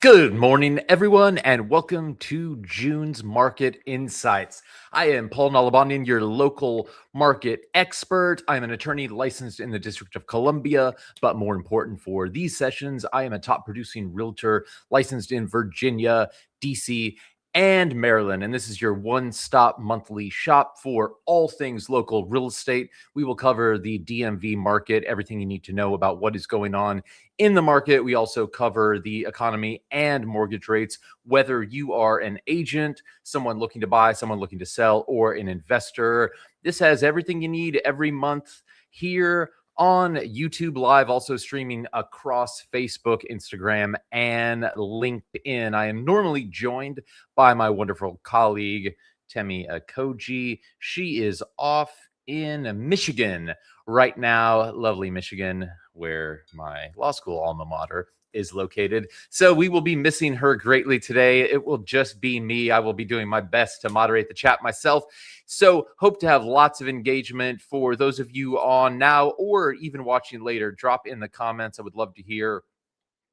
Good morning, everyone, and welcome to June's Market Insights. I am Paul Nalabandian, your local market expert. I'm an attorney licensed in the District of Columbia, but more important for these sessions, I am a top producing realtor licensed in Virginia, DC, and Maryland. And this is your one-stop monthly shop for all things local real estate. We will cover the DMV market, everything you need to know about what is going on in the market. We also cover the economy and mortgage rates, whether you are an agent, someone looking to buy, someone looking to sell, or an investor. This has everything you need every month here on YouTube Live, also streaming across Facebook, Instagram, and LinkedIn. I am normally joined by my wonderful colleague, Temi Akojie. She is off in Michigan right now, lovely Michigan, where my law school alma mater is located. So we will be missing her greatly today. It will just be me. I will be doing my best to moderate the chat myself. So hope to have lots of engagement. For those of you on now or even watching later, drop in the comments. I would love to hear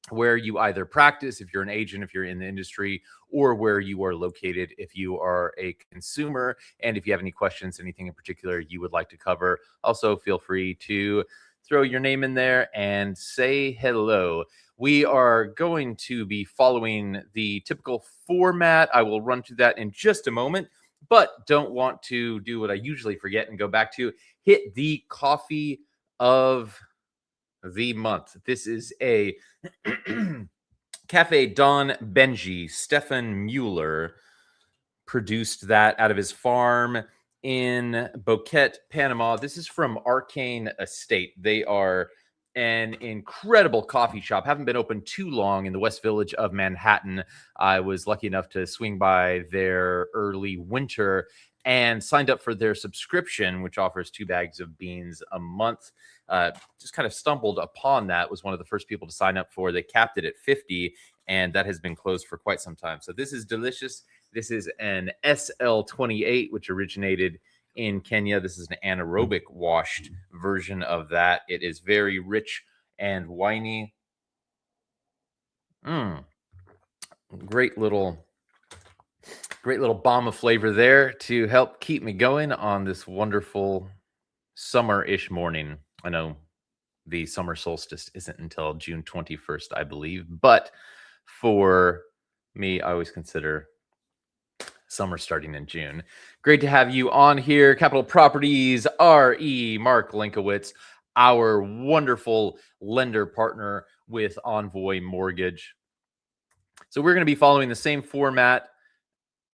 where you either practice, if you're an agent, if you're in the industry, or where you are located if you are a consumer. And if you have any questions, anything in particular you would like to cover, also feel free to throw your name in there and say hello. We are going to be following the typical format. I will run through that in just a moment, but don't want to do what I usually forget and go back to hit the coffee of the month. This is a Cafe Don Benji. Stefan Mueller produced that out of his farm in Boquete, Panama. This is from Arcane Estate. They are an incredible coffee shop. Haven't been open too long in the West Village of Manhattan. I was lucky enough to swing by there early winter and signed up for their subscription, which offers 2 bags of beans a month. Just kind of stumbled upon that. Was one of the first people to sign up for. They capped it at 50, and that has been closed for quite some time. So this is delicious. This is an SL28, which originated in Kenya. This is an anaerobic washed version of that. It is very rich and winey. Great little bomb of flavor there to help keep me going on this wonderful summer-ish morning. I know the summer solstice isn't until June 21st, I believe, but for me, I always consider summer starting in June. Great to have you on here. Capital Properties, RE, Mark Linkowitz, our wonderful lender partner with Envoy Mortgage. So we're going to be following the same format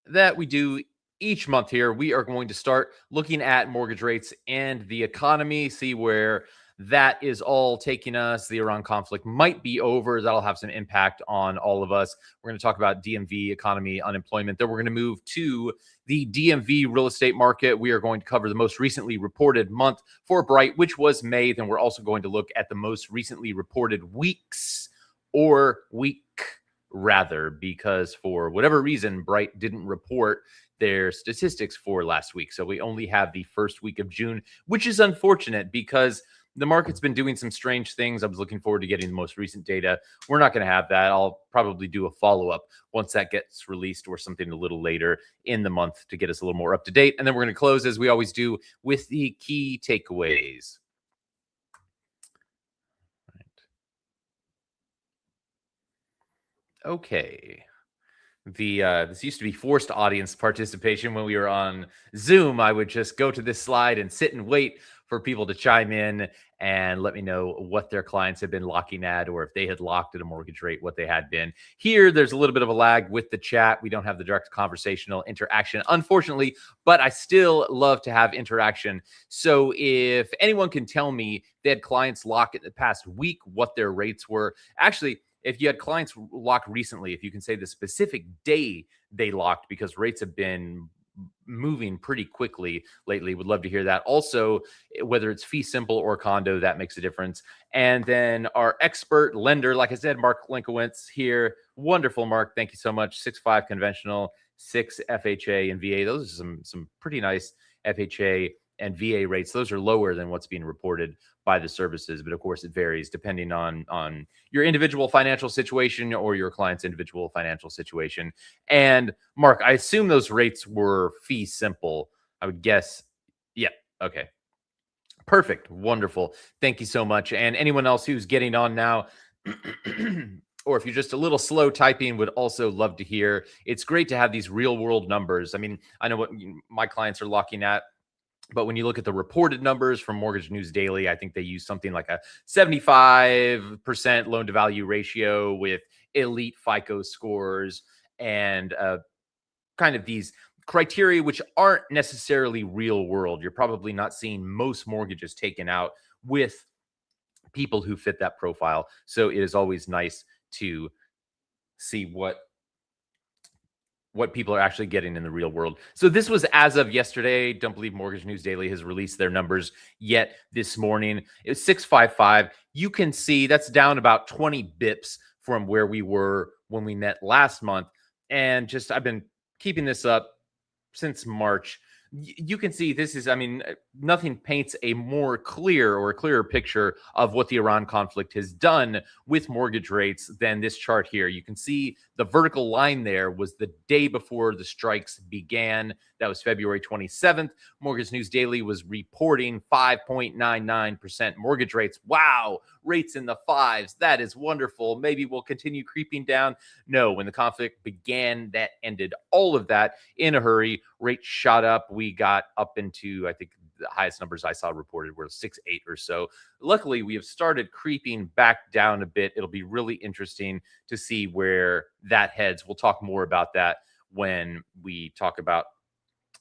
that we do each month here. We are going to start looking at mortgage rates and the economy, see where that is all taking us. The Iran conflict might be over. That'll have some impact on all of us. We're going to talk about DMV, economy, unemployment. Then we're going to move to the DMV real estate market. We are going to cover the most recently reported month for Bright, which was May. Then we're also going to look at the most recently reported weeks, or week rather, because for whatever reason, Bright didn't report their statistics for last week. So we only have the first week of June, which is unfortunate because the market's been doing some strange things. I was looking forward to getting the most recent data. We're not going to have that. I'll probably do a follow-up once that gets released or something a little later in the month to get us a little more up to date. And then we're going to close, as we always do, with the key takeaways. Okay. This used to be forced audience participation when we were on Zoom. I would just go to this slide and sit and wait for people to chime in and let me know what their clients had been locking at, or if they had locked at a mortgage rate, what they had been. Here, there's a little bit of a lag with the chat. We don't have the direct conversational interaction, unfortunately, but I still love to have interaction. So if anyone can tell me they had clients lock in the past week, what their rates were. Actually, if you had clients lock recently, if you can say the specific day they locked, because rates have been moving pretty quickly lately, would love to hear that. Also, whether it's fee simple or condo, that makes a difference. And then our expert lender, like I said, Mark Linkowitz here. Wonderful, Mark. Thank you so much. 6.5 conventional, 6 FHA and VA. Those are some pretty nice FHA and VA rates, those are lower than what's being reported by the services. But of course, it varies depending on your individual financial situation or your client's individual financial situation. And Mark, I assume those rates were fee simple. I would guess. Yeah. Okay. Perfect. Wonderful. Thank you so much. And anyone else who's getting on now, or if you're just a little slow typing, would also love to hear. It's great to have these real world numbers. I mean, I know what my clients are looking at, but when you look at the reported numbers from Mortgage News Daily, I think they use something like a 75% loan to value ratio with elite FICO scores and kind of these criteria which aren't necessarily real world. You're probably not seeing most mortgages taken out with people who fit that profile. So it is always nice to see what people are actually getting in the real world. So this was as of yesterday. Don't believe Mortgage News Daily has released their numbers yet this morning. It was 655. You can see that's down about 20 bips from where we were when we met last month. And just I've been keeping this up since March. You can see this is, I mean, nothing paints a more clear or a clearer picture of what the Iran conflict has done with mortgage rates than this chart here. You can see the vertical line there was the day before the strikes began. That was February 27th. Mortgage News Daily was reporting 5.99% mortgage rates. Wow, rates in the fives. That is wonderful. Maybe we'll continue creeping down. No, when the conflict began, that ended all of that in a hurry. Rates shot up. We got up into, I think, the highest numbers I saw reported were 6.8 or so. Luckily, we have started creeping back down a bit. It'll be really interesting to see where that heads. We'll talk more about that when we talk about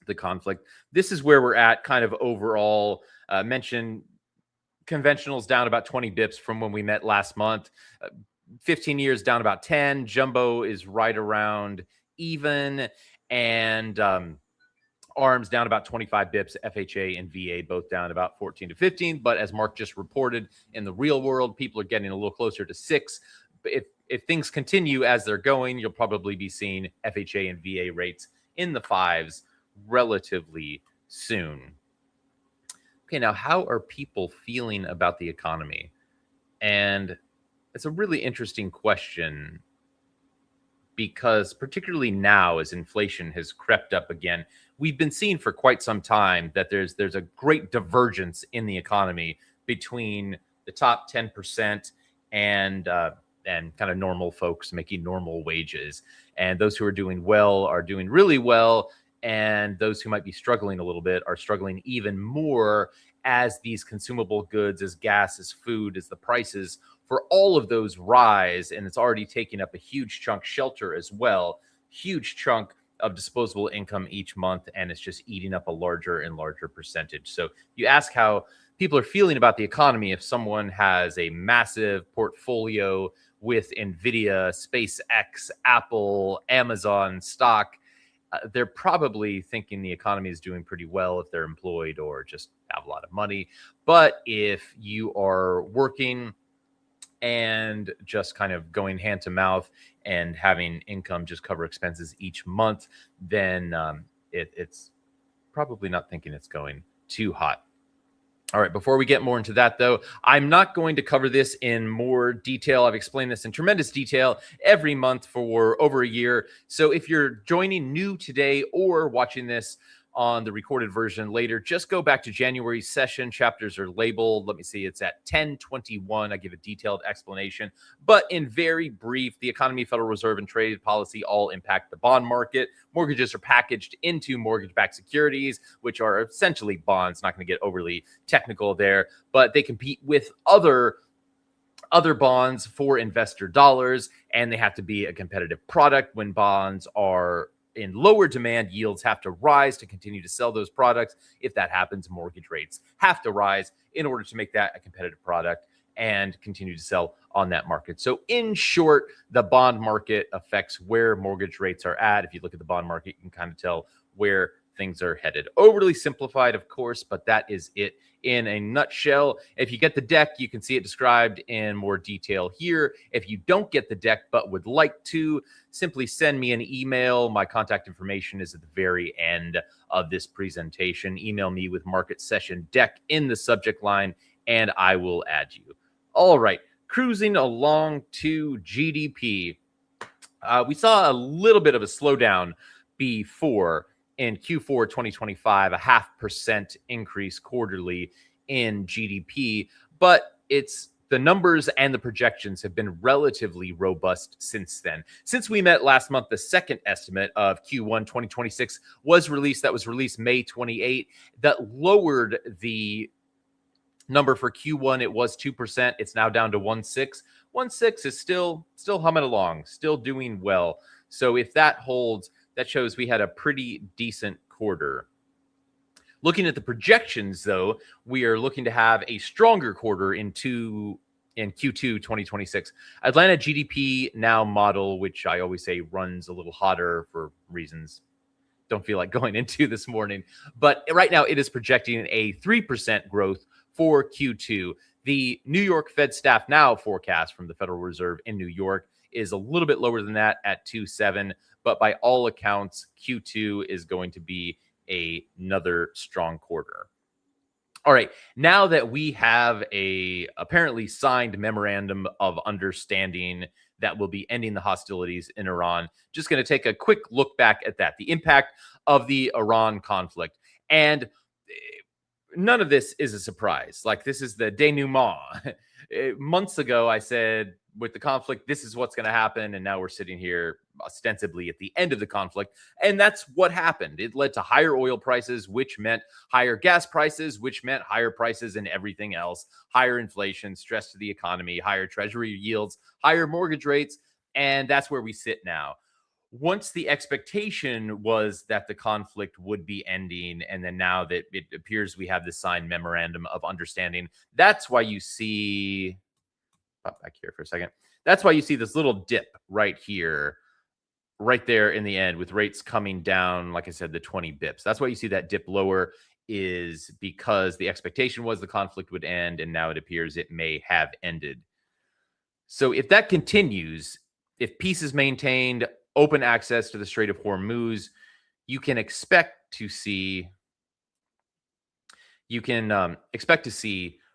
the conflict. This is where we're at kind of overall. Mentioned conventionals down about 20 bips from when we met last month. 15 years down about 10. Jumbo is right around even. And ARMs down about 25 bips. FHA and VA both down about 14 to 15. But as Mark just reported, in the real world, people are getting a little closer to 6. If things continue as they're going, you'll probably be seeing FHA and VA rates in the 5s relatively soon. Okay, now how are people feeling about the economy? And it's a really interesting question because particularly now as inflation has crept up again, we've been seeing for quite some time that there's a great divergence in the economy between the top 10% and kind of normal folks making normal wages. And those who are doing well are doing really well. And those who might be struggling a little bit are struggling even more as these consumable goods, as gas, as food, as the prices for all of those rise. And it's already taking up a huge chunk, shelter as well, huge chunk of disposable income each month. And it's just eating up a larger and larger percentage. So you ask how people are feeling about the economy. If someone has a massive portfolio with NVIDIA, SpaceX, Apple, Amazon stock, they're probably thinking the economy is doing pretty well if they're employed or just have a lot of money. But if you are working and just kind of going hand to mouth and having income just cover expenses each month, then it's probably not thinking it's going too hot. All right, before we get more into that, though, I'm not going to cover this in more detail. I've explained this in tremendous detail every month for over a year. So if you're joining new today or watching this on the recorded version later, just go back to January's session. Chapters are labeled. Let me see. It's at 1021. I give a detailed explanation. But in very brief, the economy, Federal Reserve, and trade policy all impact the bond market. Mortgages are packaged into mortgage-backed securities, which are essentially bonds. Not going to get overly technical there, but they compete with other bonds for investor dollars, and they have to be a competitive product. When bonds are in lower demand, yields have to rise to continue to sell those products. If that happens, mortgage rates have to rise in order to make that a competitive product and continue to sell on that market. So in short, the bond market affects where mortgage rates are at. If you look at the bond market, you can kind of tell where things are headed. Overly simplified, of course, but that is it in a nutshell. If you get the deck, you can see it described in more detail here. If you don't get the deck but would like to, simply send me an email. My contact information is at the very end of this presentation. Email me with market session deck in the subject line, and I will add you. All right, cruising along to GDP. We saw a little bit of a slowdown before in Q4 2025, a 0.5% increase quarterly in GDP, but it's the numbers and the projections have been relatively robust since then. Since we met last month, the second estimate of Q1 2026 was released. That was released May 28. That lowered the number for Q1. It was 2%. It's now down to 1.6. 1.6 is still humming along, still doing well. So if that holds, that shows we had a pretty decent quarter. Looking at the projections, though, we are looking to have a stronger quarter in Q2 2026. Atlanta GDP Now model, which I always say runs a little hotter for reasons don't feel like going into this morning. But right now it is projecting a 3% growth for Q2. The New York Fed Staff Now forecast from the Federal Reserve in New York is a little bit lower than that at 2.7, but by all accounts, Q2 is going to be another strong quarter. All right, now that we have a apparently signed memorandum of understanding that will be ending the hostilities in Iran, just going to take a quick look back at that, the impact of the Iran conflict. And none of this is a surprise. Like, this is the denouement. Months ago, I said, with the conflict, this is what's going to happen. And now we're sitting here ostensibly at the end of the conflict. And that's what happened. It led to higher oil prices, which meant higher gas prices, which meant higher prices in everything else, higher inflation, stress to the economy, higher treasury yields, higher mortgage rates. And that's where we sit now. Once the expectation was that the conflict would be ending, and then now that it appears we have this signed memorandum of understanding, that's why you see, pop back here for a second. That's why you see this little dip right here, right there in the end with rates coming down, like I said, the 20 bips. That's why you see that dip lower, is because the expectation was the conflict would end, and now it appears it may have ended. So if that continues, if peace is maintained, open access to the Strait of Hormuz, you can expect to see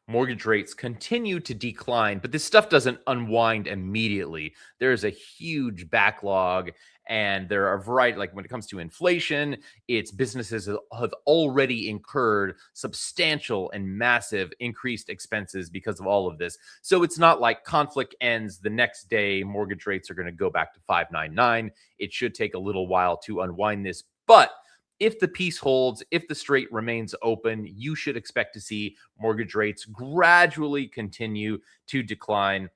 mortgage rates continue to decline, but this stuff doesn't unwind immediately. There's a huge backlog, and there are a variety, like when it comes to inflation, it's businesses have already incurred substantial and massive increased expenses because of all of this. So it's not like conflict ends the next day, mortgage rates are going to go back to 5.99. It should take a little while to unwind this, but if the peace holds, if the strait remains open, you should expect to see mortgage rates gradually continue to decline,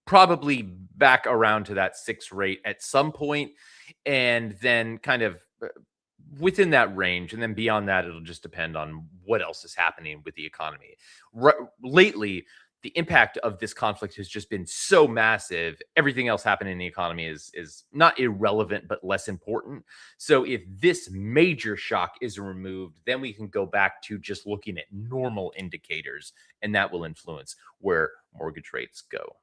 probably back around to that 6 rate at some point, and then kind of within that range. And then beyond that, it'll just depend on what else is happening with the economy. Lately, the impact of this conflict has just been so massive. Everything else happening in the economy is not irrelevant, but less important. So if this major shock is removed, then we can go back to just looking at normal indicators, and that will influence where mortgage rates go.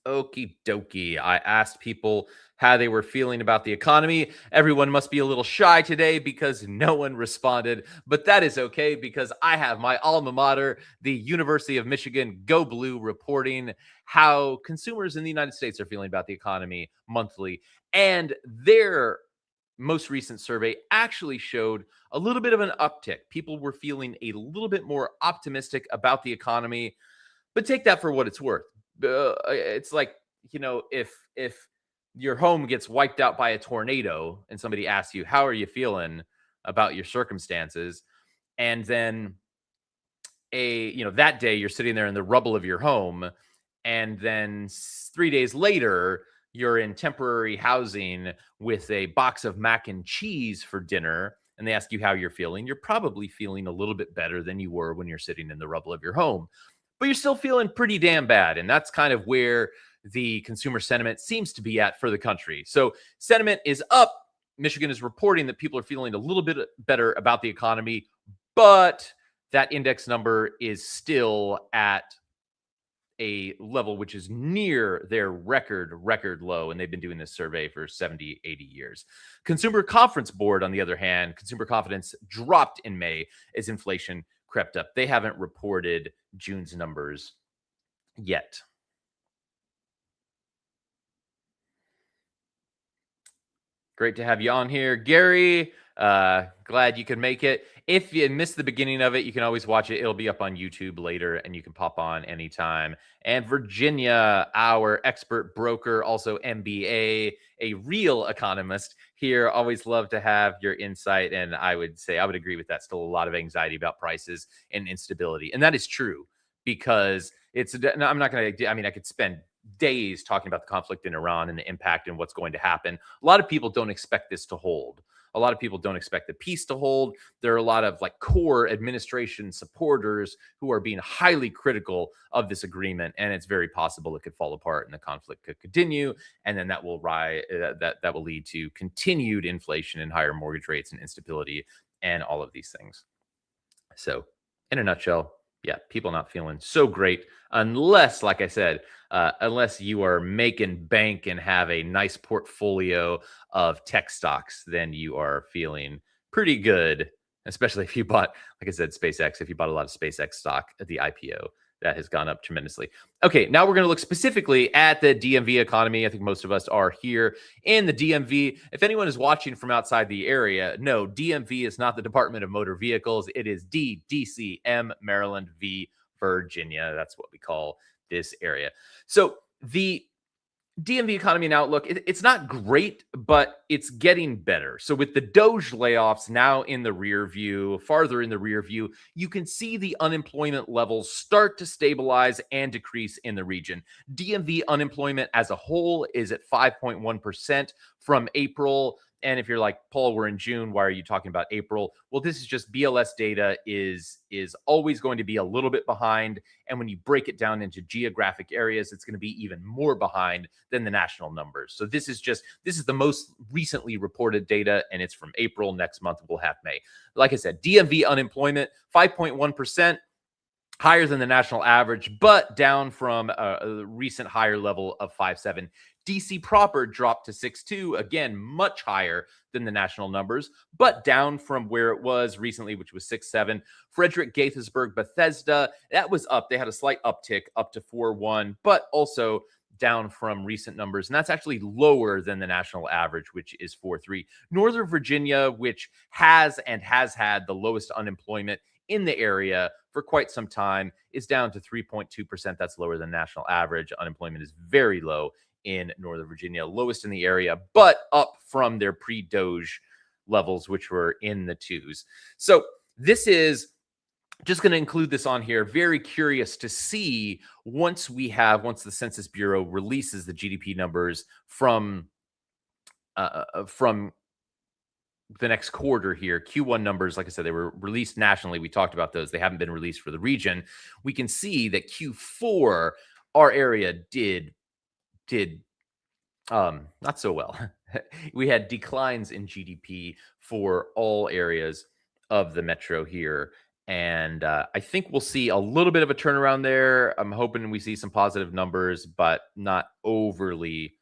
Okie dokie. I asked people how they were feeling about the economy. Everyone must be a little shy today because no one responded, but that is okay because I have my alma mater, the University of Michigan, Go Blue, reporting how consumers in the United States are feeling about the economy monthly. And their most recent survey actually showed a little bit of an uptick. People were feeling a little bit more optimistic about the economy, but take that for what it's worth. It's like, if your home gets wiped out by a tornado and somebody asks you, how are you feeling about your circumstances? And then that day you're sitting there in the rubble of your home, and then 3 days later you're in temporary housing with a box of mac and cheese for dinner, and they ask you how you're feeling. You're probably feeling a little bit better than you were when you're sitting in the rubble of your home, but you're still feeling pretty damn bad. And that's kind of where the consumer sentiment seems to be at for the country. So sentiment is up Michigan is reporting that people are feeling a little bit better about the economy, but that index number is still at a level which is near their record low, and they've been doing this survey for 70, 80 years. Consumer Conference Board, on the other hand, consumer confidence dropped in May as inflation crept up. They haven't reported June's numbers yet. Great to have you on here, Gary. Glad you could make it. If you missed the beginning of it, you can always watch it. It'll be up on YouTube later, and you can pop on anytime. And Virginia, our expert broker, also MBA, a real economist here. Always love to have your insight. And I would say I would agree with that. Still a lot of anxiety about prices and instability. And that is true because I'm not going to, I could spend days talking about the conflict in Iran and the impact and what's going to happen. A lot of people don't expect this to hold. A lot of people don't expect the peace to hold. There are a lot of core administration supporters who are being highly critical of this agreement, and it's very possible it could fall apart and the conflict could continue, and then that will that will lead to continued inflation and higher mortgage rates and instability and all of these things. So, in a nutshell, yeah, people not feeling so great unless, like I said, unless you are making bank and have a nice portfolio of tech stocks, then you are feeling pretty good, especially if you bought, like I said, SpaceX, if you bought a lot of SpaceX stock at the IPO. That has gone up tremendously. Okay, now we're going to look specifically at the DMV economy. I think most of us are here in the DMV. If anyone is watching from outside the area, no, DMV is not the Department of Motor Vehicles. It is DDCM, Maryland v. Virginia. That's what we call this area. So the DMV economy and outlook, it's not great, but it's getting better. So with the Doge layoffs now in the rear view, farther in the rear view, you can see the unemployment levels start to stabilize and decrease in the region. DMV unemployment as a whole is at 5.1% from April. And if you're like, Paul, we're in June, why are you talking about April? Well, this is just BLS data is always going to be a little bit behind. And when you break it down into geographic areas, it's going to be even more behind than the national numbers. So this is the most recently reported data, and it's from April. Next month, we'll have May. Like I said, DMV unemployment, 5.1%. Higher than the national average, but down from a recent higher level of 5.7. DC proper dropped to 6.2, again, much higher than the national numbers, but down from where it was recently, which was 6.7. Frederick, Gaithersburg, Bethesda, that was up. They had a slight uptick up to 4.1, but also down from recent numbers. And that's actually lower than the national average, which is 4.3. Northern Virginia, which has had the lowest unemployment in the area for quite some time, is down to 3.2%. That's lower than national average. Unemployment is very low in Northern Virginia, lowest in the area, but up from their pre-Doge levels, which were in the twos. So this is just going to include this on here. Very curious to see once the Census Bureau releases the GDP numbers from the next quarter here. Q1 numbers, like I said, they were released nationally. We talked about those. They haven't been released for the region. We can see that Q4, our area did not so well. We had declines in GDP for all areas of the metro here. And I think we'll see a little bit of a turnaround there. I'm hoping we see some positive numbers, but not overly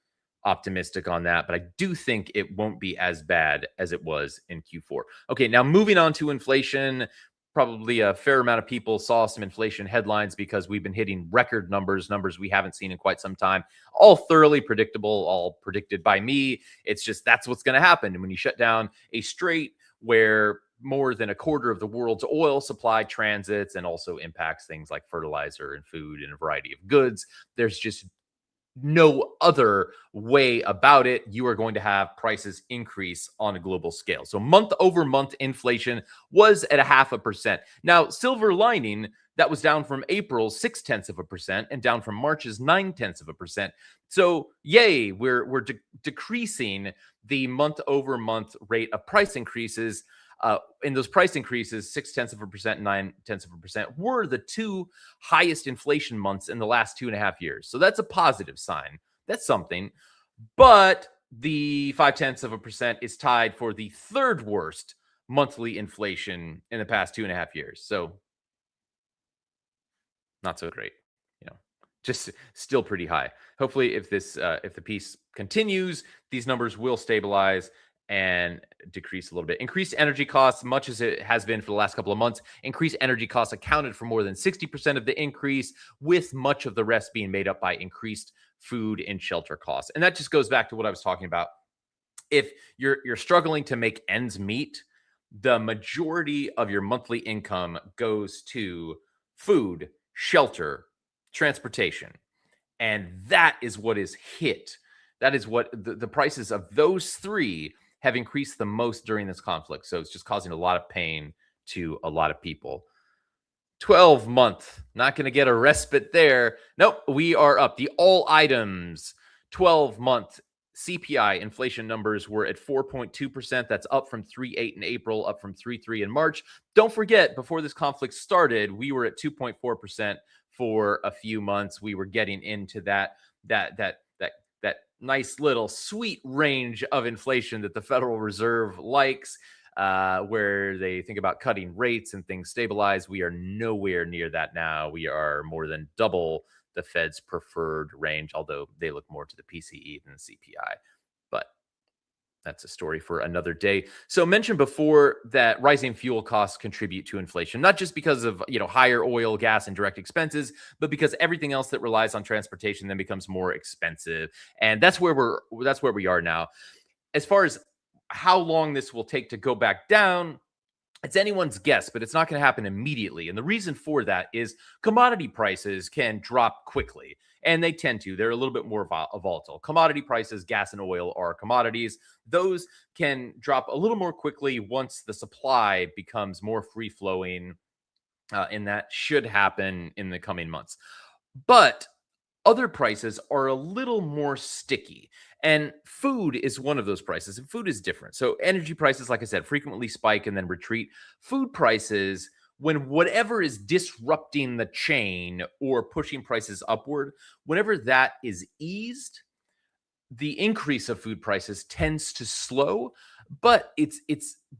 optimistic on that. But I do think it won't be as bad as it was in Q4. Okay, now moving on to inflation. Probably a fair amount of people saw some inflation headlines because we've been hitting record numbers we haven't seen in quite some time. All thoroughly predictable, all predicted by me. It's just that's what's going to happen. And when you shut down a strait where more than a quarter of the world's oil supply transits and also impacts things like fertilizer and food and a variety of goods, there's just no other way about it. You are going to have prices increase on a global scale. So month over month inflation was at 0.5%. Now, silver lining, that was down from April's 0.6% and down from March's 0.9%. So yay, we're decreasing the month over month rate of price increases. In those price increases, 0.6% and 0.9% were the two highest inflation months in the last 2.5 years. So that's a positive sign. That's something. But the 0.5% is tied for the third worst monthly inflation in the past 2.5 years. So not so great, you know, just still pretty high. Hopefully, if the piece continues, these numbers will stabilize and decrease a little bit. Increased energy costs, much as it has been for the last couple of months, increased energy costs accounted for more than 60% of the increase, with much of the rest being made up by increased food and shelter costs. And that just goes back to what I was talking about. If you're struggling to make ends meet, the majority of your monthly income goes to food, shelter, transportation. And that is what is hit. That is what the prices of those three have increased the most during this conflict. So it's just causing a lot of pain to a lot of people. 12-month, not going to get a respite there. Nope, we are up. The all items 12-month CPI inflation numbers were at 4.2%. That's up from 3.8 in April, up from 3.3 in March. Don't forget, before this conflict started, we were at 2.4% for a few months. We were getting into that nice little sweet range of inflation that the Federal Reserve likes, where they think about cutting rates and things stabilize. We are nowhere near that now. We are more than double the Fed's preferred range, although they look more to the PCE than the CPI. But that's a story for another day. So mentioned before that rising fuel costs contribute to inflation, not just because of, higher oil, gas, and direct expenses, but because everything else that relies on transportation then becomes more expensive. And that's where we are now. As far as how long this will take to go back down, it's anyone's guess, but it's not going to happen immediately. And the reason for that is commodity prices can drop quickly, and they tend to. They're a little bit more volatile. Commodity prices, gas and oil, are commodities. Those can drop a little more quickly once the supply becomes more free flowing, and that should happen in the coming months. But other prices are a little more sticky, and food is one of those prices, and food is different. So energy prices, like I said, frequently spike and then retreat. Food prices, when whatever is disrupting the chain or pushing prices upward, whenever that is eased, the increase of food prices tends to slow, but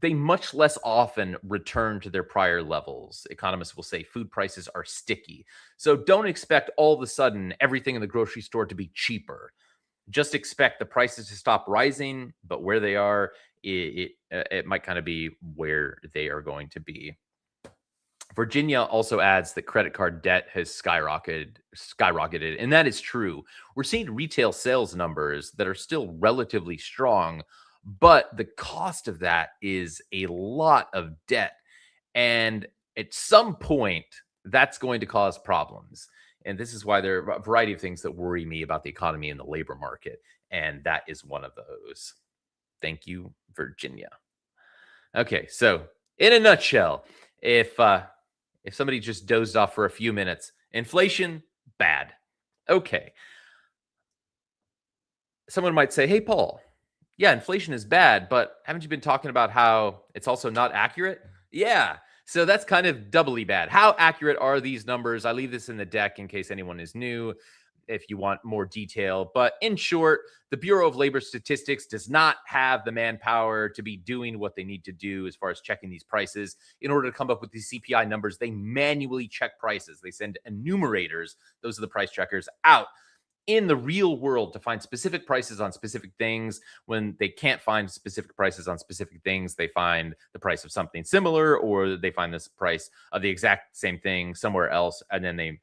they much less often return to their prior levels. Economists will say food prices are sticky. So don't expect all of a sudden everything in the grocery store to be cheaper. Just expect the prices to stop rising, but where they are, it might kind of be where they are going to be. Virginia also adds that credit card debt has skyrocketed, and that is true. We're seeing retail sales numbers that are still relatively strong, but the cost of that is a lot of debt. And at some point, that's going to cause problems. And this is why there are a variety of things that worry me about the economy and the labor market. And that is one of those. Thank you, Virginia. Okay, so in a nutshell, if somebody just dozed off for a few minutes, inflation, bad. Okay. Someone might say, hey, Paul, yeah, inflation is bad, but haven't you been talking about how it's also not accurate? Yeah. So that's kind of doubly bad. How accurate are these numbers? I leave this in the deck in case anyone is new, if you want more detail. But in short, the Bureau of Labor Statistics does not have the manpower to be doing what they need to do as far as checking these prices. In order to come up with these CPI numbers, they manually check prices. They send enumerators, those are the price checkers, out in the real world to find specific prices on specific things. When they can't find specific prices on specific things, they find the price of something similar, or they find this price of the exact same thing somewhere else, and then they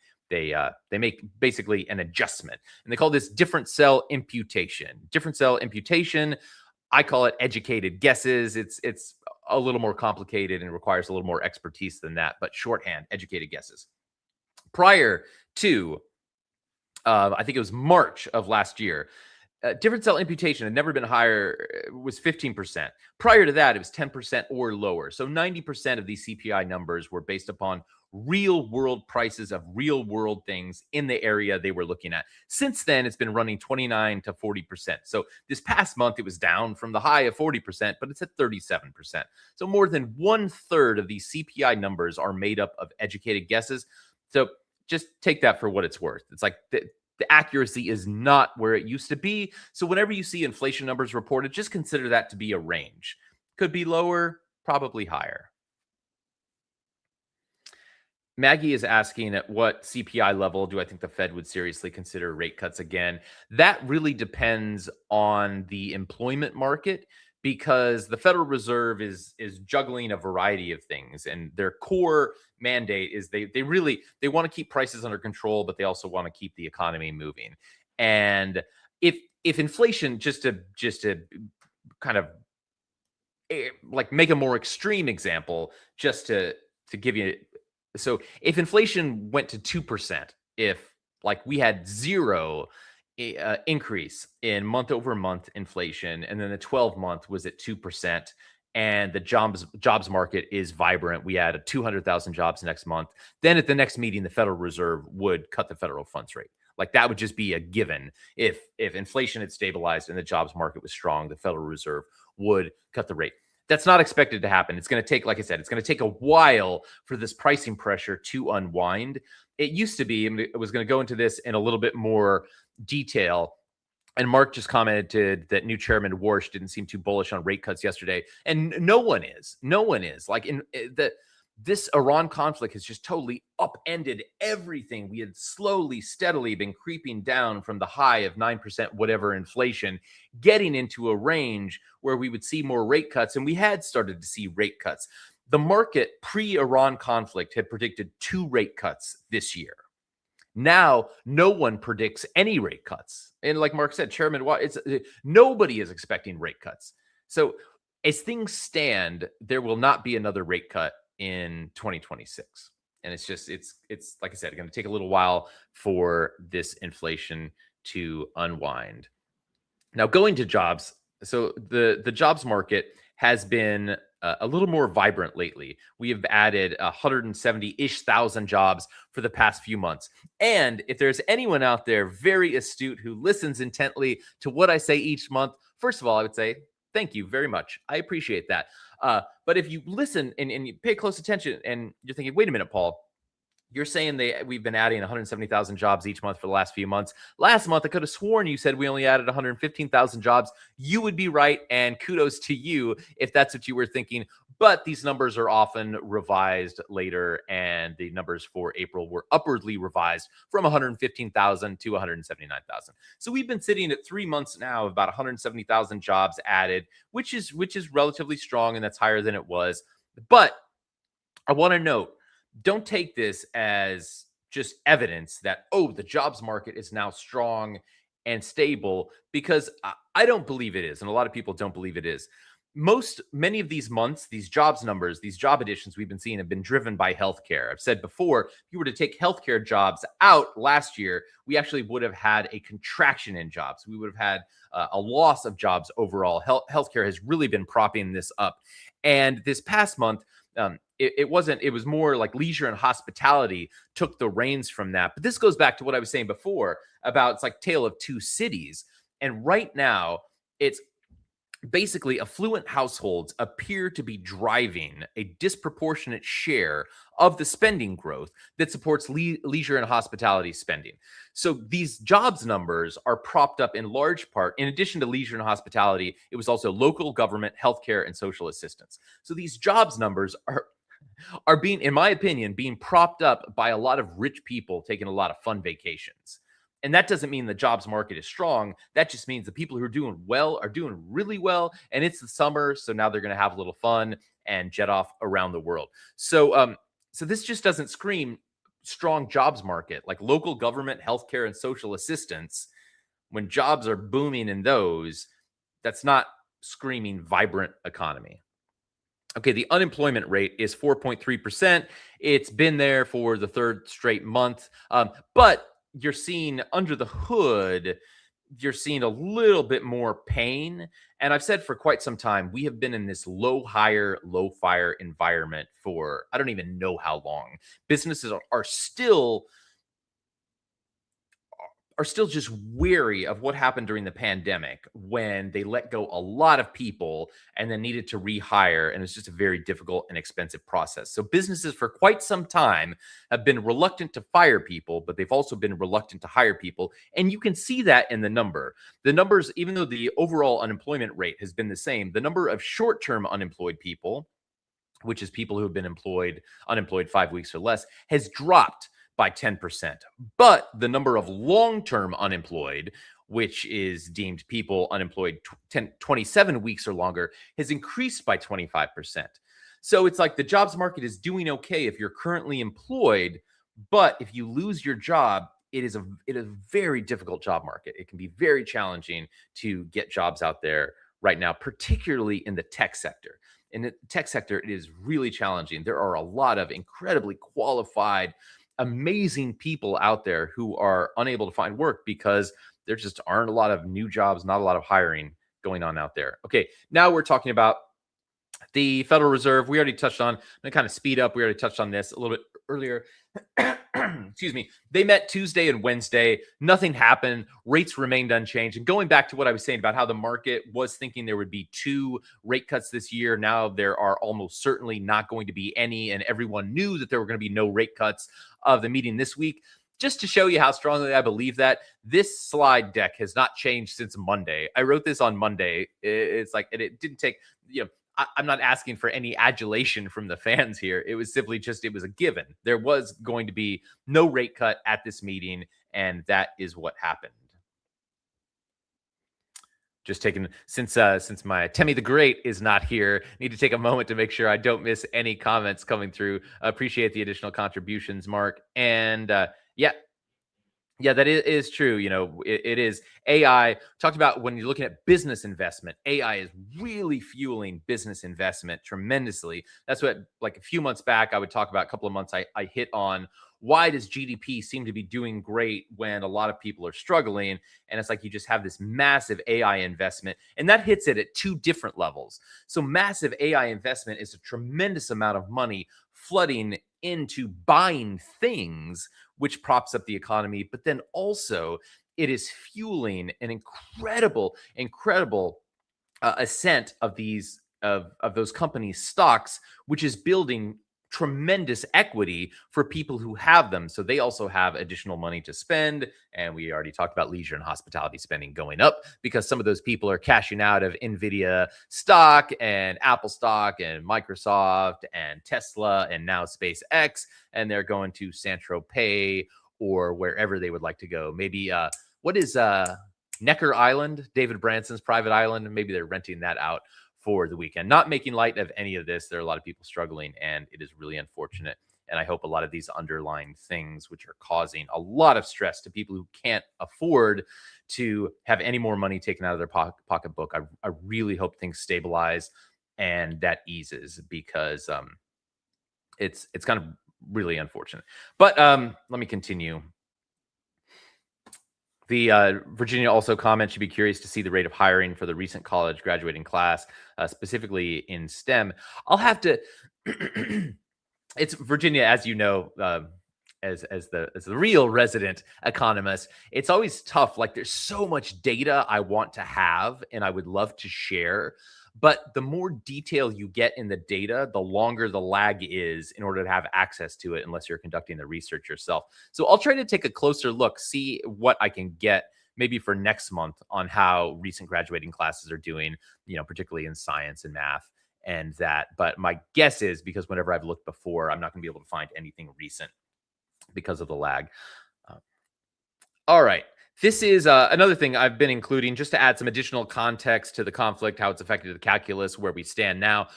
make basically an adjustment, and they call this different cell imputation. Different cell imputation, I call it educated guesses. It's a little more complicated and requires a little more expertise than that, but shorthand, educated guesses. Prior to I think it was March of last year, different cell imputation had never been higher, was 15%. Prior to that, it was 10% or lower. So 90% of these CPI numbers were based upon real world prices of real world things in the area they were looking at. Since then, it's been running 29 to 40%. So this past month, it was down from the high of 40%, but it's at 37%. So more than 1/3 of these CPI numbers are made up of educated guesses. So just take that for what it's worth. It's like the accuracy is not where it used to be. So whenever you see inflation numbers reported, just consider that to be a range. Could be lower, probably higher. Maggie is asking, at what CPI level do I think the Fed would seriously consider rate cuts again? That really depends on the employment market, because the Federal Reserve is juggling a variety of things, and their core mandate is they want to keep prices under control, but they also want to keep the economy moving. And if inflation, just to kind of like make a more extreme example, just to give you, so if inflation went to 2%, if like we had zero increase in month over month inflation, and then the 12-month was at 2%, and the jobs market is vibrant, we add 200,000 jobs next month, then at the next meeting the Federal Reserve would cut the federal funds rate. Like that would just be a given. If inflation had stabilized and the jobs market was strong, the Federal Reserve would cut the rate. That's not expected to happen. It's going to take, like I said, it's going to take a while for this pricing pressure to unwind. It used to be, and I was going to go into this in a little bit more detail. And Mark just commented that new chairman Warsh didn't seem too bullish on rate cuts yesterday. And no one is. No one is. Like this Iran conflict has just totally upended everything. We had slowly, steadily been creeping down from the high of 9% whatever inflation, getting into a range where we would see more rate cuts, and we had started to see rate cuts. The market pre-Iran conflict had predicted 2 rate cuts this year. Now, no one predicts any rate cuts. And like Mark said, Chairman Watt, nobody is expecting rate cuts. So as things stand, there will not be another rate cut in 2026. And it's like I said, going to take a little while for this inflation to unwind. Now, going to jobs. So the jobs market has been a little more vibrant lately. We have added 170-ish thousand jobs for the past few months. And if there's anyone out there very astute who listens intently to what I say each month, first of all, I would say thank you very much. I appreciate that. But if you listen and you pay close attention and you're thinking, wait a minute, Paul, you're saying we've been adding 170,000 jobs each month for the last few months. Last month, I could have sworn you said we only added 115,000 jobs. You would be right, and kudos to you if that's what you were thinking. But these numbers are often revised later, and the numbers for April were upwardly revised from 115,000 to 179,000. So we've been sitting at 3 months now of about 170,000 jobs added, which is relatively strong, and that's higher than it was. But I want to note, don't take this as just evidence that, oh, the jobs market is now strong and stable, because I don't believe it is. And a lot of people don't believe it is. Many of these months, these jobs numbers, these job additions we've been seeing have been driven by healthcare. I've said before, if you were to take healthcare jobs out last year, we actually would have had a contraction in jobs. We would have had a loss of jobs overall. Healthcare has really been propping this up. And this past month, it was more like leisure and hospitality took the reins from that. But this goes back to what I was saying before about it's like tale of two cities. And right now, it's basically affluent households appear to be driving a disproportionate share of the spending growth that supports leisure and hospitality spending. So these jobs numbers are propped up in large part, in addition to leisure and hospitality, it was also local government, healthcare, and social assistance. So these jobs numbers are being, in my opinion, being propped up by a lot of rich people taking a lot of fun vacations. And that doesn't mean the jobs market is strong. That just means the people who are doing well are doing really well. And it's the summer, so now they're going to have a little fun and jet off around the world. So this just doesn't scream strong jobs market. Like local government, healthcare, and social assistance, when jobs are booming in those, that's not screaming vibrant economy. Okay, the unemployment rate is 4.3%. It's been there for the third straight month. But you're seeing under the hood, you're seeing a little bit more pain. And I've said for quite some time, we have been in this low hire, low fire environment for I don't even know how long. Businesses are still are still just weary of what happened during the pandemic when they let go a lot of people and then needed to rehire. And it's just a very difficult and expensive process. So businesses for quite some time have been reluctant to fire people, but they've also been reluctant to hire people. And you can see that in the number. The numbers, even though the overall unemployment rate has been the same, the number of short-term unemployed people, which is people who have been unemployed 5 weeks or less, has dropped by 10%. But the number of long-term unemployed, which is deemed people unemployed 27 weeks or longer, has increased by 25%. So it's like the jobs market is doing okay if you're currently employed, but if you lose your job, it is a very difficult job market. It can be very challenging to get jobs out there right now, particularly in the tech sector. In the tech sector, it is really challenging. There are a lot of incredibly qualified, amazing people out there who are unable to find work because there just aren't a lot of new jobs, not a lot of hiring going on out there. Okay, now we're talking about the Federal Reserve. We already touched on, I'm going to kind of speed up. We already touched on this a little bit earlier. Excuse me. They met Tuesday and Wednesday. Nothing happened. Rates remained unchanged. And going back to what I was saying about how the market was thinking there would be 2 rate cuts this year, now there are almost certainly not going to be any. And everyone knew that there were going to be no rate cuts of the meeting this week. Just to show you how strongly I believe that, this slide deck has not changed since Monday. I wrote this on Monday. It's like, it didn't take, I'm not asking for any adulation from the fans here. It was simply just, it was a given. There was going to be no rate cut at this meeting, and that is what happened. Just taking, since my Temi the Great is not here, need to take a moment to make sure I don't miss any comments coming through. Appreciate the additional contributions, Mark. And yeah, that is true. It is AI. Talked about when you're looking at business investment, AI is really fueling business investment tremendously. That's what, like a few months back, I would talk about, a couple of months I hit on, why does GDP seem to be doing great when a lot of people are struggling? And it's like you just have this massive AI investment, and that hits it at 2 different levels. So massive AI investment is a tremendous amount of money flooding into buying things, which props up the economy. But then also it is fueling an incredible ascent of those companies' stocks, which is building tremendous equity for people who have them. So they also have additional money to spend. And we already talked about leisure and hospitality spending going up because some of those people are cashing out of Nvidia stock and Apple stock and Microsoft and Tesla and now SpaceX. And they're going to Saint-Tropez or wherever they would like to go. Maybe what is Necker Island, David Branson's private island? Maybe they're renting that out for the weekend. Not making light of any of this. There are a lot of people struggling, and it is really unfortunate. And I hope a lot of these underlying things, which are causing a lot of stress to people who can't afford to have any more money taken out of their pocketbook, I really hope things stabilize and that eases, because it's kind of really unfortunate. But let me continue. The Virginia also comments, should be curious to see the rate of hiring for the recent college graduating class, specifically in STEM. I'll have to. It's Virginia, as you know, as the real resident economist. It's always tough. Like, there's so much data I want to have and I would love to share. But the more detail you get in the data, the longer the lag is in order to have access to it, unless you're conducting the research yourself. So I'll try to take a closer look, see what I can get maybe for next month on how recent graduating classes are doing, particularly in science and math and that. But my guess is, because whenever I've looked before, I'm not going to be able to find anything recent because of the lag. All right. This is another thing I've been including just to add some additional context to the conflict, how it's affected the calculus, where we stand now.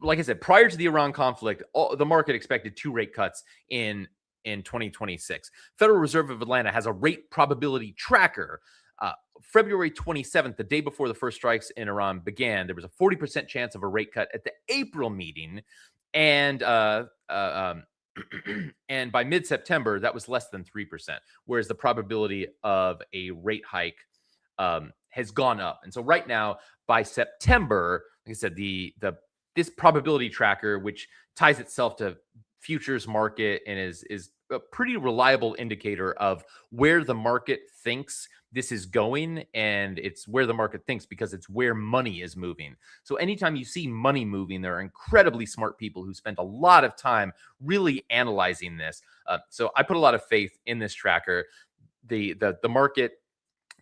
Like I said, prior to the Iran conflict, the market expected 2 rate cuts in 2026. Federal Reserve of Atlanta has a rate probability tracker. February 27th, the day before the first strikes in Iran began, there was a 40% chance of a rate cut at the April meeting. And and by mid-September, that was less than 3%, whereas the probability of a rate hike has gone up. And so right now, by September, like I said, this probability tracker, which ties itself to futures market and is a pretty reliable indicator of where the market thinks this is going, and it's where the market thinks because it's where money is moving. So anytime you see money moving, there are incredibly smart people who spend a lot of time really analyzing this. So I put a lot of faith in this tracker. The market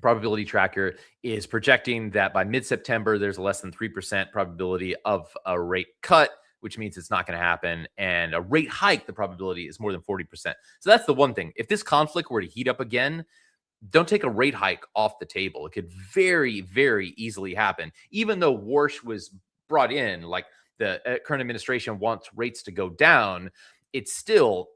probability tracker is projecting that by mid-September, there's a less than 3% probability of a rate cut, which means it's not going to happen. And a rate hike, the probability is more than 40%. So that's the one thing. If this conflict were to heat up again, don't take a rate hike off the table. It could very, very easily happen. Even though Warsh was brought in, like the current administration wants rates to go down, it's still,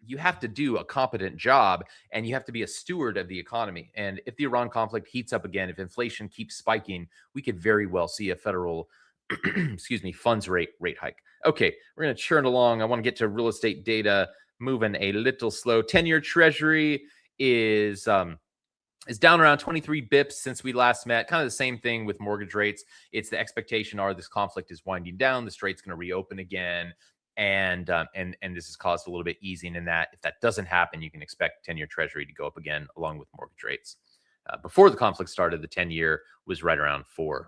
you have to do a competent job and you have to be a steward of the economy. And if the Iran conflict heats up again, if inflation keeps spiking, we could very well see a federal, excuse me, funds rate hike. Okay, we're going to churn along. I want to get to real estate data, moving a little slow. 10-year treasury is down around 23 bips since we last met. Kind of the same thing with mortgage rates. It's the expectation are this conflict is winding down, the strait's going to reopen again, and this has caused a little bit easing in that. If that doesn't happen, you can expect 10-year treasury to go up again along with mortgage rates. Before the conflict started, the 10-year was right around 4%.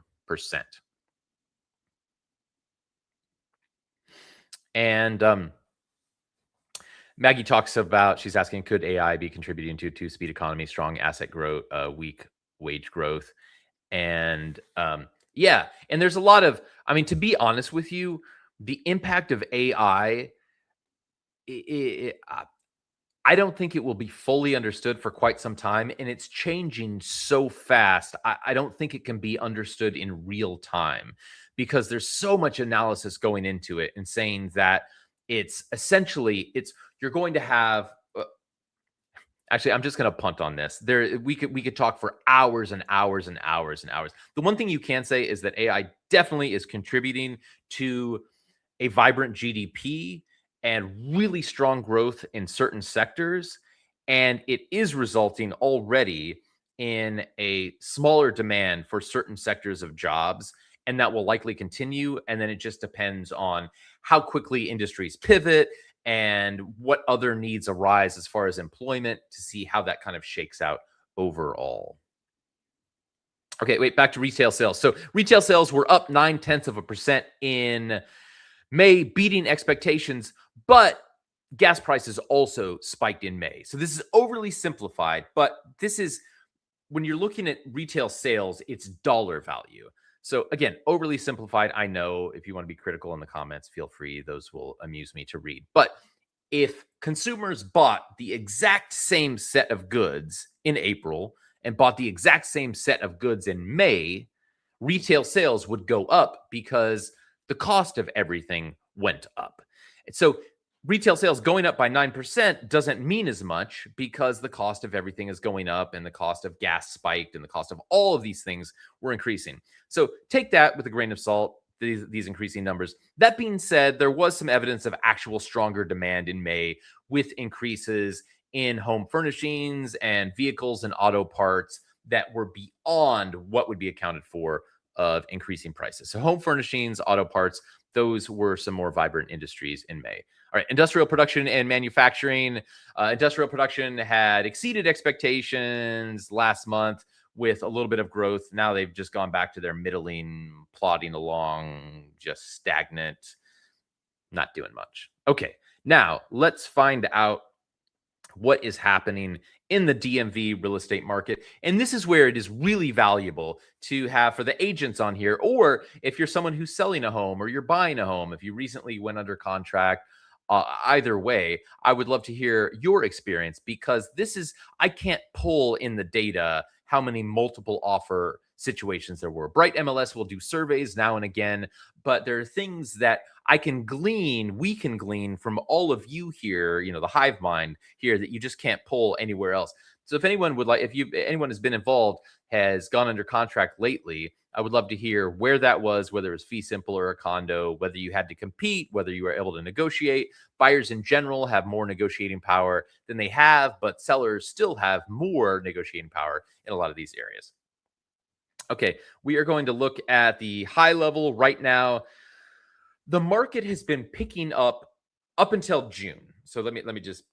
And Maggie talks about, she's asking, could AI be contributing to a two-speed economy, strong asset growth, weak wage growth? And yeah, and there's a lot of, I mean, to be honest with you, the impact of AI, I don't think it will be fully understood for quite some time. And it's changing so fast. I don't think it can be understood in real time because there's so much analysis going into it and saying that it's essentially, you're going to have, actually, I'm just going to punt on this. We could talk for hours and hours and hours and hours. The one thing you can say is that AI definitely is contributing to a vibrant GDP and really strong growth in certain sectors. And it is resulting already in a smaller demand for certain sectors of jobs. And that will likely continue. And then it just depends on how quickly industries pivot and what other needs arise as far as employment to see how that kind of shakes out overall. Okay, wait, back to retail sales. So retail sales were up 0.9% in May, beating expectations, but gas prices also spiked in May. So this is overly simplified, but this is, when you're looking at retail sales, it's dollar value. So again, overly simplified. I know if you want to be critical in the comments, feel free. Those will amuse me to read. But if consumers bought the exact same set of goods in April and bought the exact same set of goods in May, retail sales would go up because the cost of everything went up. So retail sales going up by 9% doesn't mean as much because the cost of everything is going up and the cost of gas spiked and the cost of all of these things were increasing. So take that with a grain of salt, these increasing numbers. That being said, there was some evidence of actual stronger demand in May with increases in home furnishings and vehicles and auto parts that were beyond what would be accounted for of increasing prices. So home furnishings, auto parts, those were some more vibrant industries in May. All right, industrial production and manufacturing. Industrial production had exceeded expectations last month with a little bit of growth. Now they've just gone back to their middling, plodding along, just stagnant, not doing much. Okay, now let's find out what is happening in the DMV real estate market. And this is where it is really valuable to have for the agents on here, or if you're someone who's selling a home or you're buying a home, if you recently went under contract, either way, I would love to hear your experience because this is, I can't pull in the data how many multiple offer situations there were. Bright MLS will do surveys now and again, but there are things that I can glean, we can glean from all of you here, you know, the hive mind here that you just can't pull anywhere else. So if anyone would like, anyone has been involved, has gone under contract lately, I would love to hear where that was, whether it was fee simple or a condo, whether you had to compete, whether you were able to negotiate. Buyers in general have more negotiating power than they have, but sellers still have more negotiating power in a lot of these areas. Okay, we are going to look at the high level right now. The market has been picking up until June. So let me just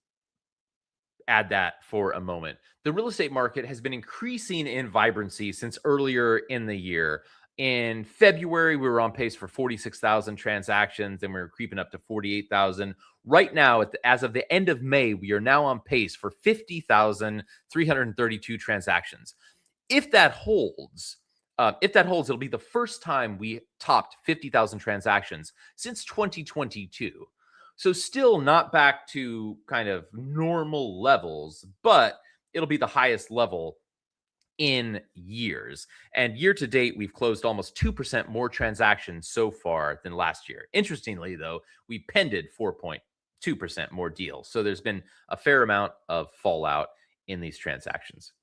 add that for a moment. The real estate market has been increasing in vibrancy since earlier in the year. In February, we were on pace for 46,000 transactions, and we were creeping up to 48,000. Right now, as of the end of May, we are now on pace for 50,332 transactions. If that holds, it'll be the first time we topped 50,000 transactions since 2022. So still not back to kind of normal levels, but it'll be the highest level in years. And year to date, we've closed almost 2% more transactions so far than last year. Interestingly, though, we pended 4.2% more deals. So there's been a fair amount of fallout in these transactions.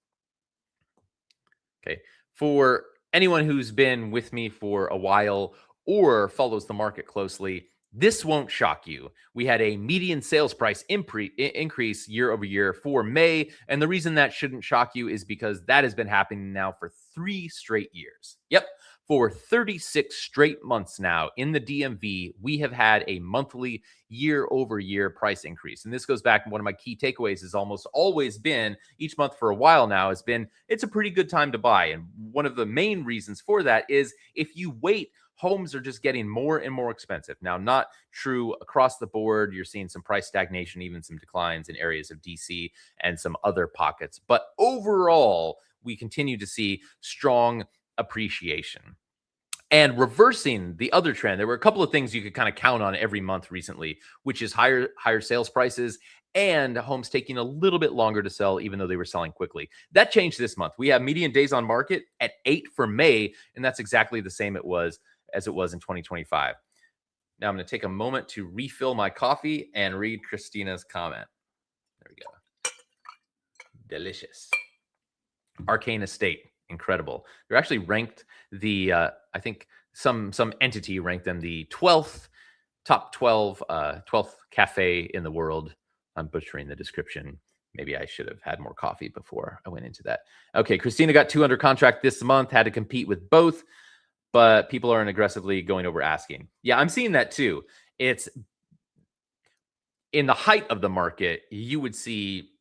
Okay. For anyone who's been with me for a while or follows the market closely, this won't shock you. We had a median sales price increase year over year for May. And the reason that shouldn't shock you is because that has been happening now for 3 straight years. Yep. For 36 straight months now in the DMV, we have had a monthly year over year price increase. And this goes back, one of my key takeaways has almost always been, each month for a while now, has been, it's a pretty good time to buy. And one of the main reasons for that is if you wait, homes are just getting more and more expensive. Now, not true across the board. You're seeing some price stagnation, even some declines in areas of DC and some other pockets. But overall, we continue to see strong appreciation. And reversing the other trend, there were a couple of things you could kind of count on every month recently, which is higher sales prices and homes taking a little bit longer to sell, even though they were selling quickly. That changed this month. We have median days on market at 8 for May, and that's exactly the same as it was in 2025. Now I'm going to take a moment to refill my coffee and read Christina's comment. There we go. Delicious. Arcane Estate, incredible. They're actually ranked I think some entity ranked them the top 12th cafe in the world. I'm butchering the description. Maybe I should have had more coffee before I went into that. Okay, Christina got 2 under contract this month, had to compete with both, but people aren't aggressively going over asking. Yeah, I'm seeing that too. It's in the height of the market, you would see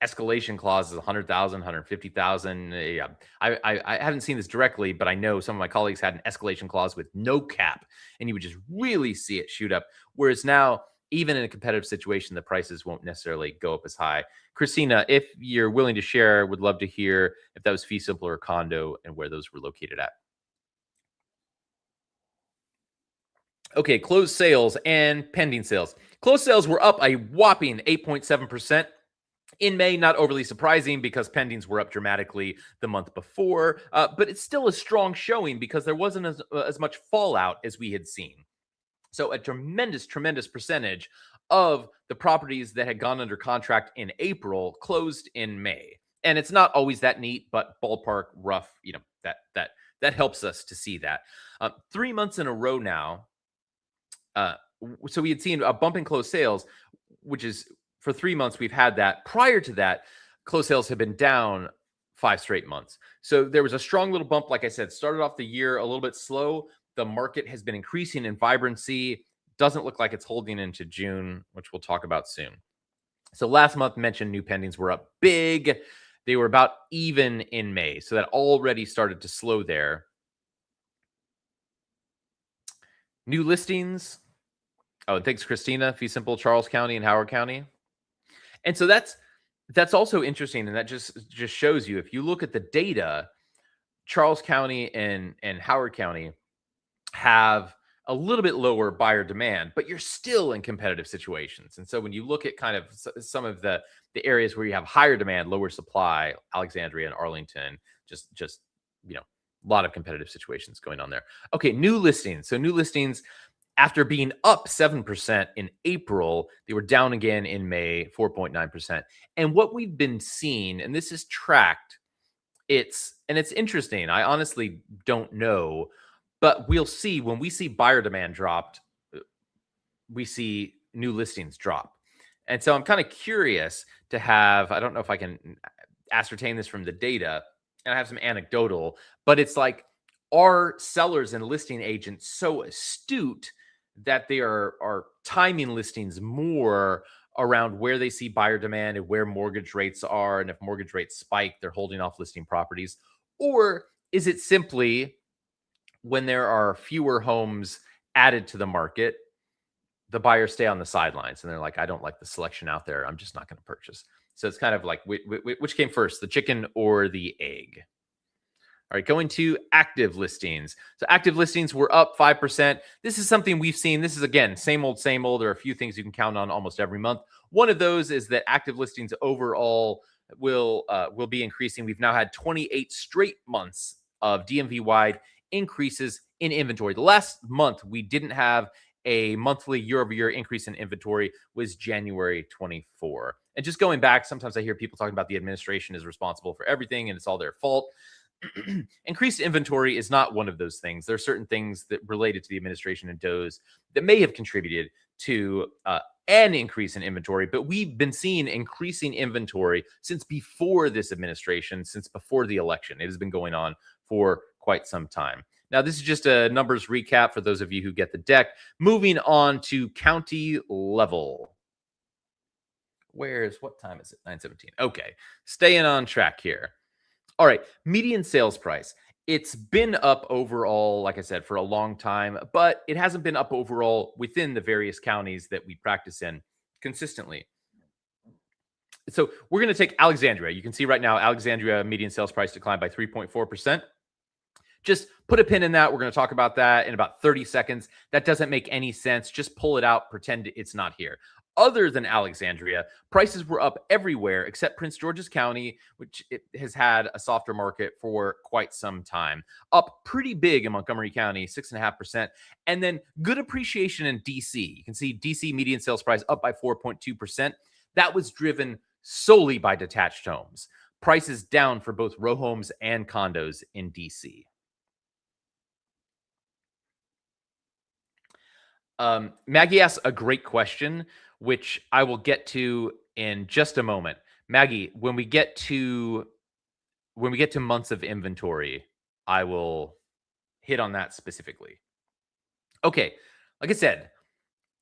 escalation clauses, 100,000, 150,000. Yeah, I haven't seen this directly, but I know some of my colleagues had an escalation clause with no cap, and you would just really see it shoot up. Whereas now, even in a competitive situation, the prices won't necessarily go up as high. Christina, if you're willing to share, would love to hear if that was fee simple or condo and where those were located at. Okay, closed sales and pending sales. Closed sales were up a whopping 8.7%. In May, not overly surprising because pendings were up dramatically the month before, but it's still a strong showing because there wasn't as much fallout as we had seen. So a tremendous percentage of the properties that had gone under contract in April closed in May. And it's not always that neat, but ballpark rough, that helps us to see that. 3 months in a row now. So we had seen a bump in closed sales, which is for 3 months we've had that. Prior to that, closed sales have been down 5 straight months. So there was a strong little bump. Like I said, started off the year a little bit slow. The market has been increasing in vibrancy. Doesn't look like it's holding into June, which we'll talk about soon. So last month mentioned new pendings were up big. They were about even in May. So that already started to slow there. New listings. Oh, and thanks, Christina. Fee simple, Charles County and Howard County. And so that's also interesting. And that just shows you, if you look at the data, Charles County and Howard County have a little bit lower buyer demand, but you're still in competitive situations. And so when you look at kind of some of the areas where you have higher demand, lower supply, Alexandria and Arlington, just a lot of competitive situations going on there. Okay, new listings. So new listings, after being up 7% in April, they were down again in May, 4.9%. And what we've been seeing, and this is tracked, it's interesting. I honestly don't know, but we'll see when we see buyer demand dropped, we see new listings drop. And so I'm kind of curious to have, I don't know if I can ascertain this from the data, and I have some anecdotal, but it's like, are sellers and listing agents so astute that they are timing listings more around where they see buyer demand and where mortgage rates are. And if mortgage rates spike, they're holding off listing properties? Or is it simply when there are fewer homes added to the market, the buyers stay on the sidelines and they're like, I don't like the selection out there. I'm just not going to purchase. So it's kind of like, which came first, the chicken or the egg? All right, going to active listings. So active listings were up 5%. This is something we've seen. This is, again, same old, same old. There are a few things you can count on almost every month. One of those is that active listings overall will be increasing. We've now had 28 straight months of DMV-wide increases in inventory. The last month we didn't have a monthly year-over-year increase in inventory was January 24. And just going back, sometimes I hear people talking about the administration is responsible for everything and it's all their fault. Increased inventory is not one of those things. There are certain things that related to the administration and DOEs that may have contributed to an increase in inventory, but we've been seeing increasing inventory since before this administration, since before the election. It has been going on for quite some time. Now, this is just a numbers recap for those of you who get the deck. Moving on to county level. What time is it? 9:17. Okay, staying on track here. All right, median sales price. It's been up overall, like I said, for a long time, but it hasn't been up overall within the various counties that we practice in consistently. So we're going to take Alexandria. You can see right now, Alexandria median sales price declined by 3.4%. Just put a pin in that. We're going to talk about that in about 30 seconds. That doesn't make any sense. Just pull it out, pretend it's not here. Other than Alexandria, prices were up everywhere except Prince George's County, which it has had a softer market for quite some time. Up pretty big in Montgomery County, 6.5%. And then good appreciation in DC. You can see DC median sales price up by 4.2%. That was driven solely by detached homes. Prices down for both row homes and condos in DC. Maggie asks a great question, which I will get to in just a moment. Maggie, when we get to months of inventory, I will hit on that specifically. Okay, like I said,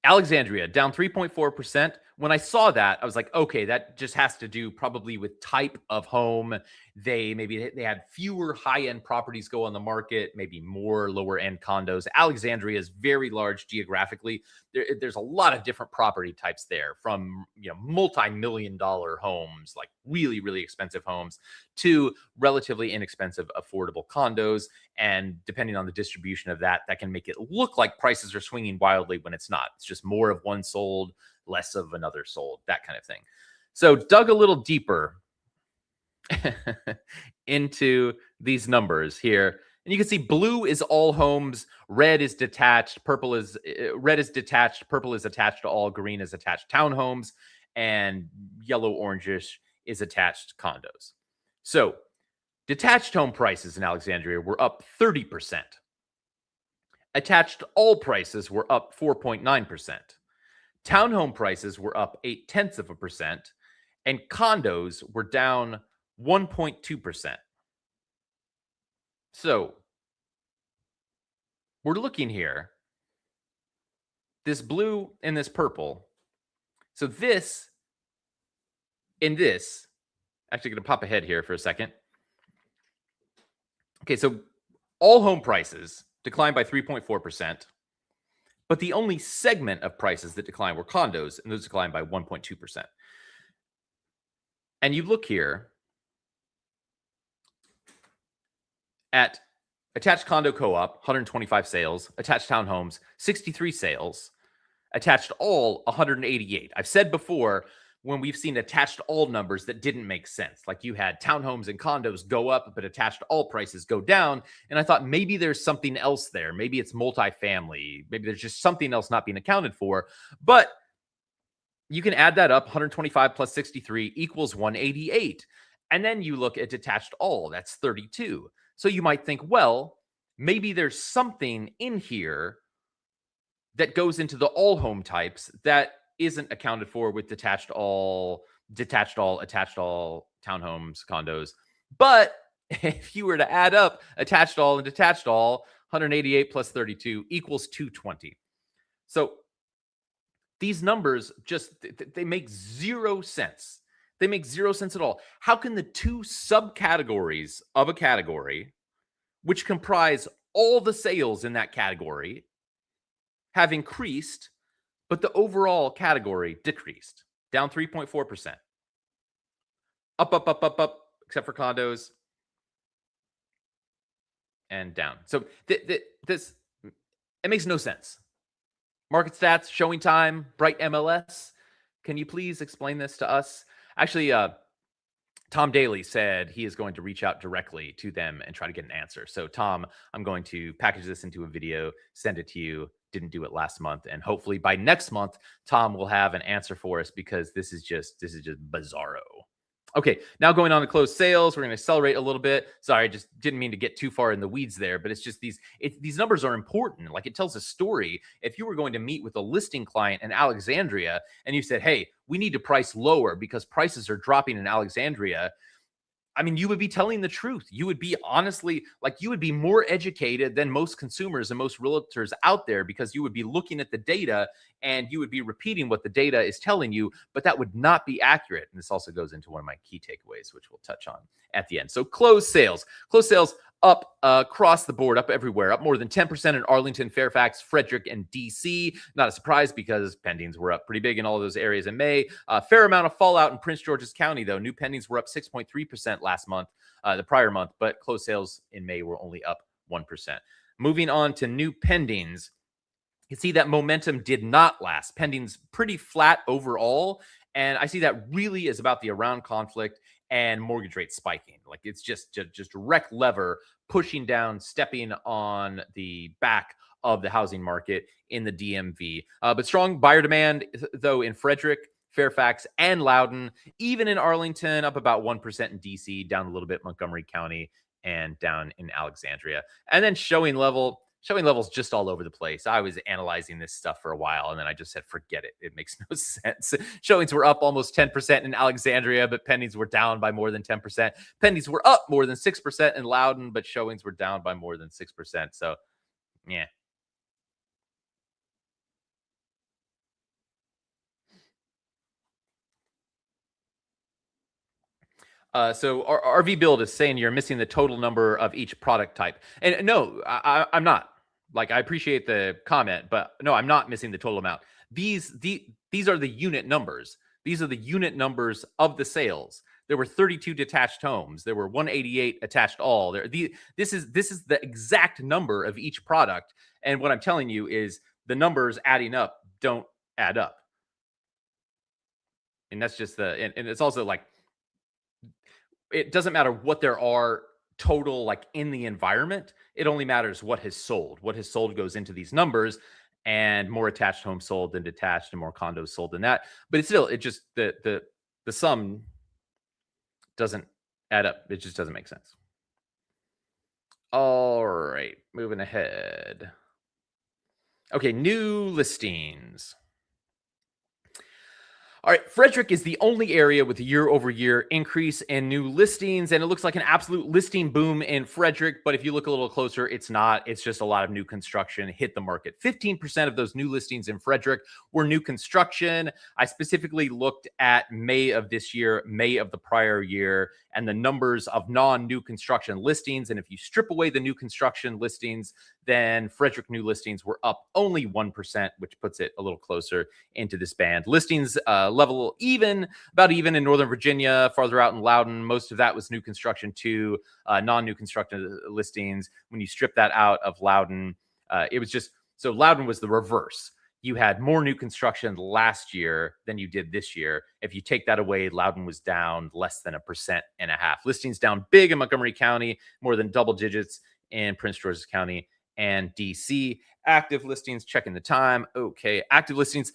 Alexandria down 3.4%. When I saw that, I was like, okay, that just has to do probably with type of home. They had fewer high-end properties go on the market, maybe more lower-end condos. Alexandria is very large geographically. There's a lot of different property types there, from multi-million-dollar homes, like really, really expensive homes, to relatively inexpensive, affordable condos. And depending on the distribution of that, that can make it look like prices are swinging wildly when it's not. It's just more of one sold, less of another sold, that kind of thing. So dug a little deeper into these numbers here. And you can see blue is all homes, red is detached, purple is attached to all, green is attached townhomes, and yellow orangish is attached condos. So detached home prices in Alexandria were up 30%. Attached all prices were up 4.9%. Townhome prices were up 0.8%, and condos were down 1.2%. So we're looking here, this blue and this purple. So this, actually going to pop ahead here for a second. Okay, so all home prices declined by 3.4%. But the only segment of prices that declined were condos, and those declined by 1.2%. And you look here at attached condo co-op, 125 sales, attached townhomes, 63 sales, attached all, 188. I've said before, when we've seen attached all numbers that didn't make sense, like you had townhomes and condos go up, but attached all prices go down. And I thought maybe there's something else there. Maybe it's multifamily. Maybe there's just something else not being accounted for. But you can add that up. 125 plus 63 equals 188. And then you look at detached all, that's 32. So you might think, well, maybe there's something in here that goes into the all home types that isn't accounted for with attached all, attached all, townhomes, condos. But if you were to add up attached all and detached all, 188 plus 32 equals 220. So These numbers they make zero sense. They make zero sense at all. How can the two subcategories of a category, which comprise all the sales in that category, have increased, but the overall category decreased, down 3.4%? Up, except for condos, and down. So this, it makes no sense. Market stats, showing time, bright MLS. Can you please explain this to us? Actually, Tom Daly said he is going to reach out directly to them and try to get an answer. So, Tom, I'm going to package this into a video, send it to you. Didn't do it last month, and hopefully by next month, Tom will have an answer for us, because this is just bizarro. Okay, now going on to closed sales, we're going to accelerate a little bit. Sorry, I just didn't mean to get too far in the weeds there, but it's just these numbers are important. Like, it tells a story. If you were going to meet with a listing client in Alexandria and you said, hey, we need to price lower because prices are dropping in Alexandria, I mean, you would be telling the truth. You would be honestly, like, you would be more educated than most consumers and most realtors out there, because you would be looking at the data and you would be repeating what the data is telling you, but that would not be accurate. And this also goes into one of my key takeaways, which we'll touch on at the end. So closed sales up across the board, up everywhere, up more than 10% in Arlington, Fairfax, Frederick, and DC. Not a surprise, because pendings were up pretty big in all of those areas in May. A fair amount of fallout in Prince George's County, though. New pendings were up 6.3% last month, the prior month, but closed sales in May were only up 1%. Moving on to new pendings, you can see that momentum did not last. Pendings pretty flat overall, and I see that really is about the Iran conflict and mortgage rates spiking. Like, it's just direct lever pushing down, stepping on the back of the housing market in the DMV. But strong buyer demand, though, in Frederick, Fairfax, and Loudoun. Even in Arlington, up about 1% in DC, down a little bit Montgomery County, and down in Alexandria. And then showing levels just all over the place. I was analyzing this stuff for a while, and then I just said, forget it. It makes no sense. Showings were up almost 10% in Alexandria, but pendings were down by more than 10%. Pendings were up more than 6% in Loudoun, but showings were down by more than 6%. So, yeah. So our RV Build is saying you're missing the total number of each product type. And no, I'm not. Like, I appreciate the comment, but no, I'm not missing the total amount. These are the unit numbers. These are the unit numbers of the sales. There were 32 detached homes. There were 188 attached all. This is the exact number of each product. And what I'm telling you is the numbers adding up don't add up. And that's just and it's also like, it doesn't matter what there are total, like, in the environment. It only matters what has sold. What has sold goes into these numbers, and more attached homes sold than detached, and more condos sold than that. But it's still, it just, the sum doesn't add up. It just doesn't make sense. All right, moving ahead. Okay, new listings. All right, Frederick is the only area with a year-over-year increase in new listings, and it looks like an absolute listing boom in Frederick, but if you look a little closer, it's not. It's just a lot of new construction hit the market. 15% of those new listings in Frederick were new construction. I specifically looked at May of this year, May of the prior year, and the numbers of non-new construction listings, and if you strip away the new construction listings, then Frederick new listings were up only 1%, which puts it a little closer into this band. Listings level about even in Northern Virginia, farther out in Loudoun. Most of that was new construction too. Non-new construction listings, when you strip that out of Loudoun, it was just, so Loudoun was the reverse. You had more new construction last year than you did this year. If you take that away, Loudoun was down less than 1.5%. Listings down big in Montgomery County, more than double digits in Prince George's County and DC. Active listings, checking the time. Okay, active listings.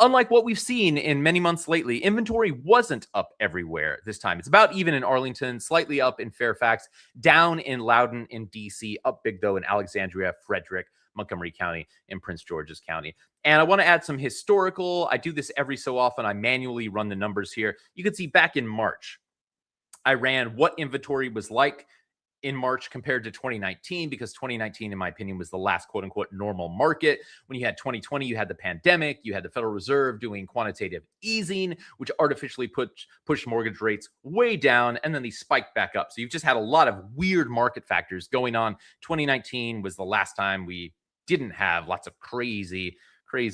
Unlike what we've seen in many months lately, inventory wasn't up everywhere this time. It's about even in Arlington, slightly up in Fairfax, down in Loudoun in DC, up big though in Alexandria, Frederick, Montgomery County, and Prince George's County. And I want to add some historical. I do this every so often. I manually run the numbers here. You can see back in March, I ran what inventory was like in March compared to 2019, because 2019, in my opinion, was the last quote unquote normal market. When you had 2020, you had the pandemic, you had the Federal Reserve doing quantitative easing, which artificially pushed mortgage rates way down, and then they spiked back up. So you've just had a lot of weird market factors going on. 2019 was the last time we didn't have lots of crazy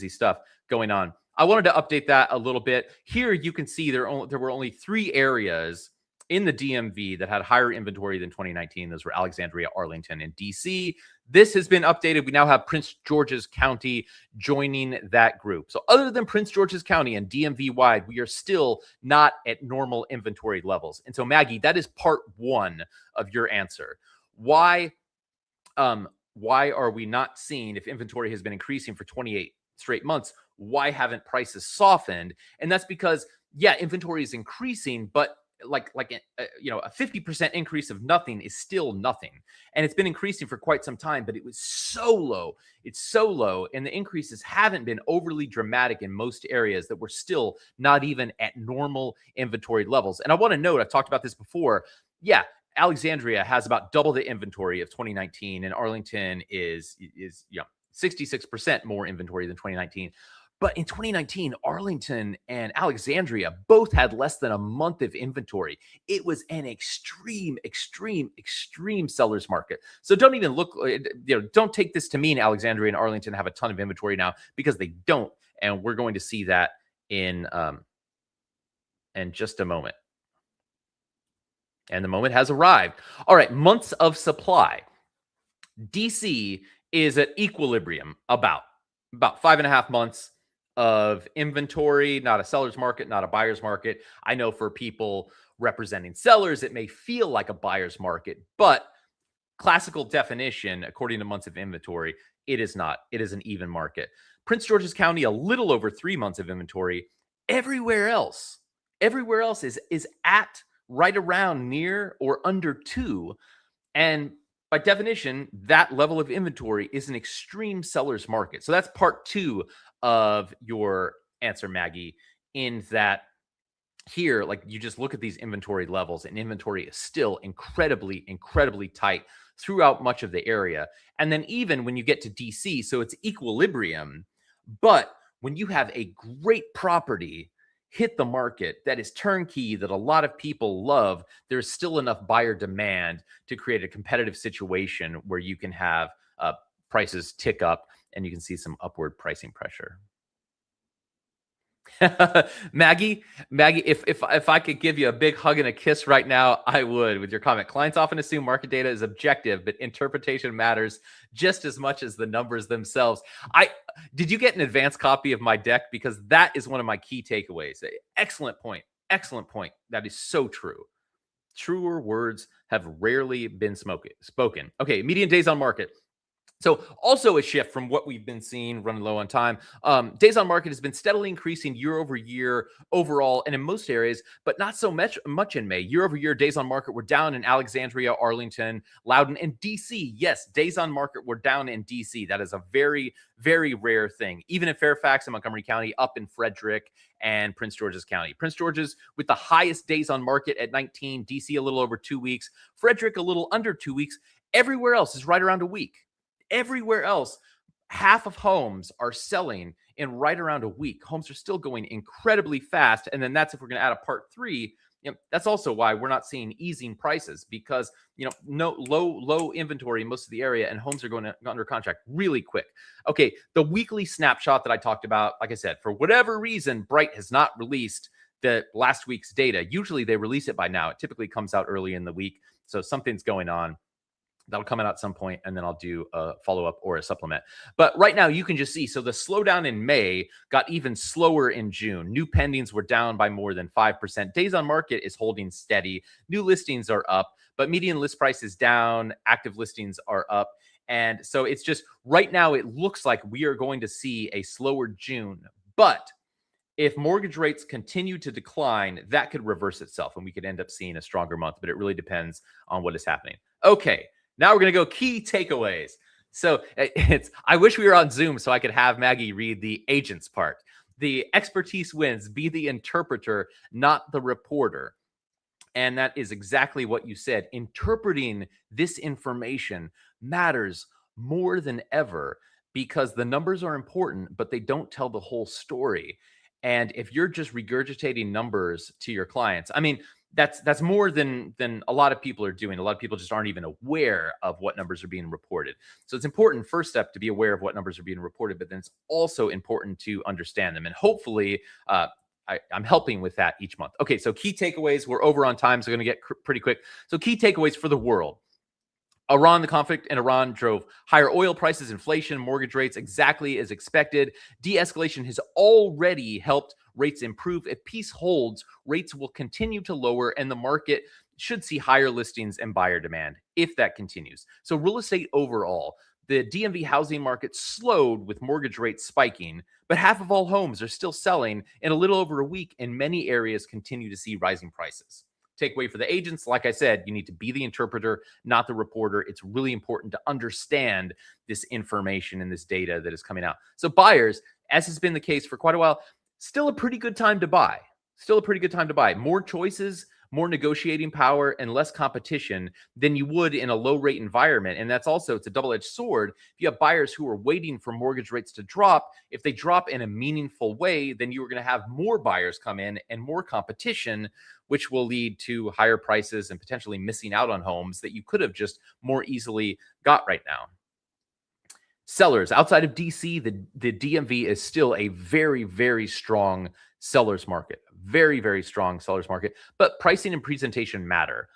stuff going on. I wanted to update that a little bit. Here you can see there were only 3 areas in the DMV that had higher inventory than 2019. Those were Alexandria, Arlington, and DC. This has been updated. We now have Prince George's County joining that group. So other than Prince George's County and DMV wide, we are still not at normal inventory levels. And so, Maggie, that is part 1 of your answer. Why are we not seeing, if inventory has been increasing for 28 straight months, why haven't prices softened? And that's because, yeah, inventory is increasing, but like a 50% increase of nothing is still nothing. And it's been increasing for quite some time, but it was so low. It's so low. And the increases haven't been overly dramatic in most areas, that we're still not even at normal inventory levels. And I want to note, I've talked about this before. Yeah, Alexandria has about double the inventory of 2019, and Arlington is 66% more inventory than 2019. But in 2019, Arlington and Alexandria both had less than a month of inventory. It was an extreme seller's market. So don't even look, don't take this to mean Alexandria and Arlington have a ton of inventory now, because they don't. And we're going to see that in just a moment. And the moment has arrived. All right, months of supply. DC is at equilibrium, about 5.5 months of inventory, not a seller's market, not a buyer's market. I know for people representing sellers, it may feel like a buyer's market, but classical definition, according to months of inventory, it is not. It is an even market. Prince George's County, a little over 3 months of inventory. Everywhere else is at right around near or under 2. And by definition, that level of inventory is an extreme seller's market. So that's part 2 of your answer, Maggie, in that here, like, you just look at these inventory levels, and inventory is still incredibly tight throughout much of the area. And then even when you get to DC, so it's equilibrium, but when you have a great property hit the market that is turnkey, that a lot of people love, there's still enough buyer demand to create a competitive situation where you can have prices tick up, and you can see some upward pricing pressure. Maggie, if I could give you a big hug and a kiss right now, I would, with your comment. Clients often assume market data is objective, but interpretation matters just as much as the numbers themselves. Did you get an advanced copy of my deck? Because that is one of my key takeaways. Excellent point. That is so true. Truer words have rarely been spoken. Okay, median days on market. So also a shift from what we've been seeing, running low on time. Days on market has been steadily increasing year over year overall and in most areas, but not so much in May. Year over year, days on market were down in Alexandria, Arlington, Loudoun, and DC. Yes, days on market were down in DC. That is a very, very rare thing. Even in Fairfax and Montgomery County, up in Frederick and Prince George's County. Prince George's with the highest days on market at 19, DC a little over 2 weeks, Frederick a little under 2 weeks. Everywhere else is right around a week. Everywhere else, half of homes are selling in right around a week. Homes are still going incredibly fast. And then that's if we're going to add a part 3. That's also why we're not seeing easing prices, because no low inventory in most of the area, and homes are going under contract really quick. Okay, the weekly snapshot that I talked about, like I said, for whatever reason, Bright has not released the last week's data. Usually they release it by now. It typically comes out early in the week, so something's going on. That'll come out at some point, and then I'll do a follow-up or a supplement. But right now, you can just see, so the slowdown in May got even slower in June. New pendings were down by more than 5%. Days on market is holding steady. New listings are up, but median list price is down. Active listings are up. And so it's just, right now, it looks like we are going to see a slower June. But if mortgage rates continue to decline, that could reverse itself, and we could end up seeing a stronger month. But it really depends on what is happening. Okay. Now we're going to go key takeaways. So I wish we were on Zoom so I could have Maggie read the agents part. The expertise wins. Be the interpreter, not the reporter. And that is exactly what you said. Interpreting this information matters more than ever because the numbers are important, but they don't tell the whole story. And if you're just regurgitating numbers to your clients, I mean, that's more than a lot of people are doing. A lot of people just aren't even aware of what numbers are being reported. So it's important, first step, to be aware of what numbers are being reported, but then it's also important to understand them. And hopefully, I'm helping with that each month. Okay, so key takeaways. We're over on time, so we're going to get pretty quick. So key takeaways for the world. The conflict in Iran drove higher oil prices, inflation, mortgage rates exactly as expected. De-escalation has already helped rates improve. If peace holds, rates will continue to lower and the market should see higher listings and buyer demand if that continues. So real estate overall, the DMV housing market slowed with mortgage rates spiking, but half of all homes are still selling in a little over a week, and many areas continue to see rising prices. Takeaway for the agents, like I said, you need to be the interpreter, not the reporter. It's really important to understand this information and this data that is coming out. So buyers, as has been the case for quite a while, still a pretty good time to buy. Still a pretty good time to buy. More choices, more negotiating power, and less competition than you would in a low rate environment. And that's also, it's a double-edged sword. If you have buyers who are waiting for mortgage rates to drop, if they drop in a meaningful way, then you are going to have more buyers come in and more competition, which will lead to higher prices and potentially missing out on homes that you could have just more easily got right now. Sellers outside of DC, the DMV is still a very, very strong seller's market. Very, very strong seller's market. But pricing and presentation matter.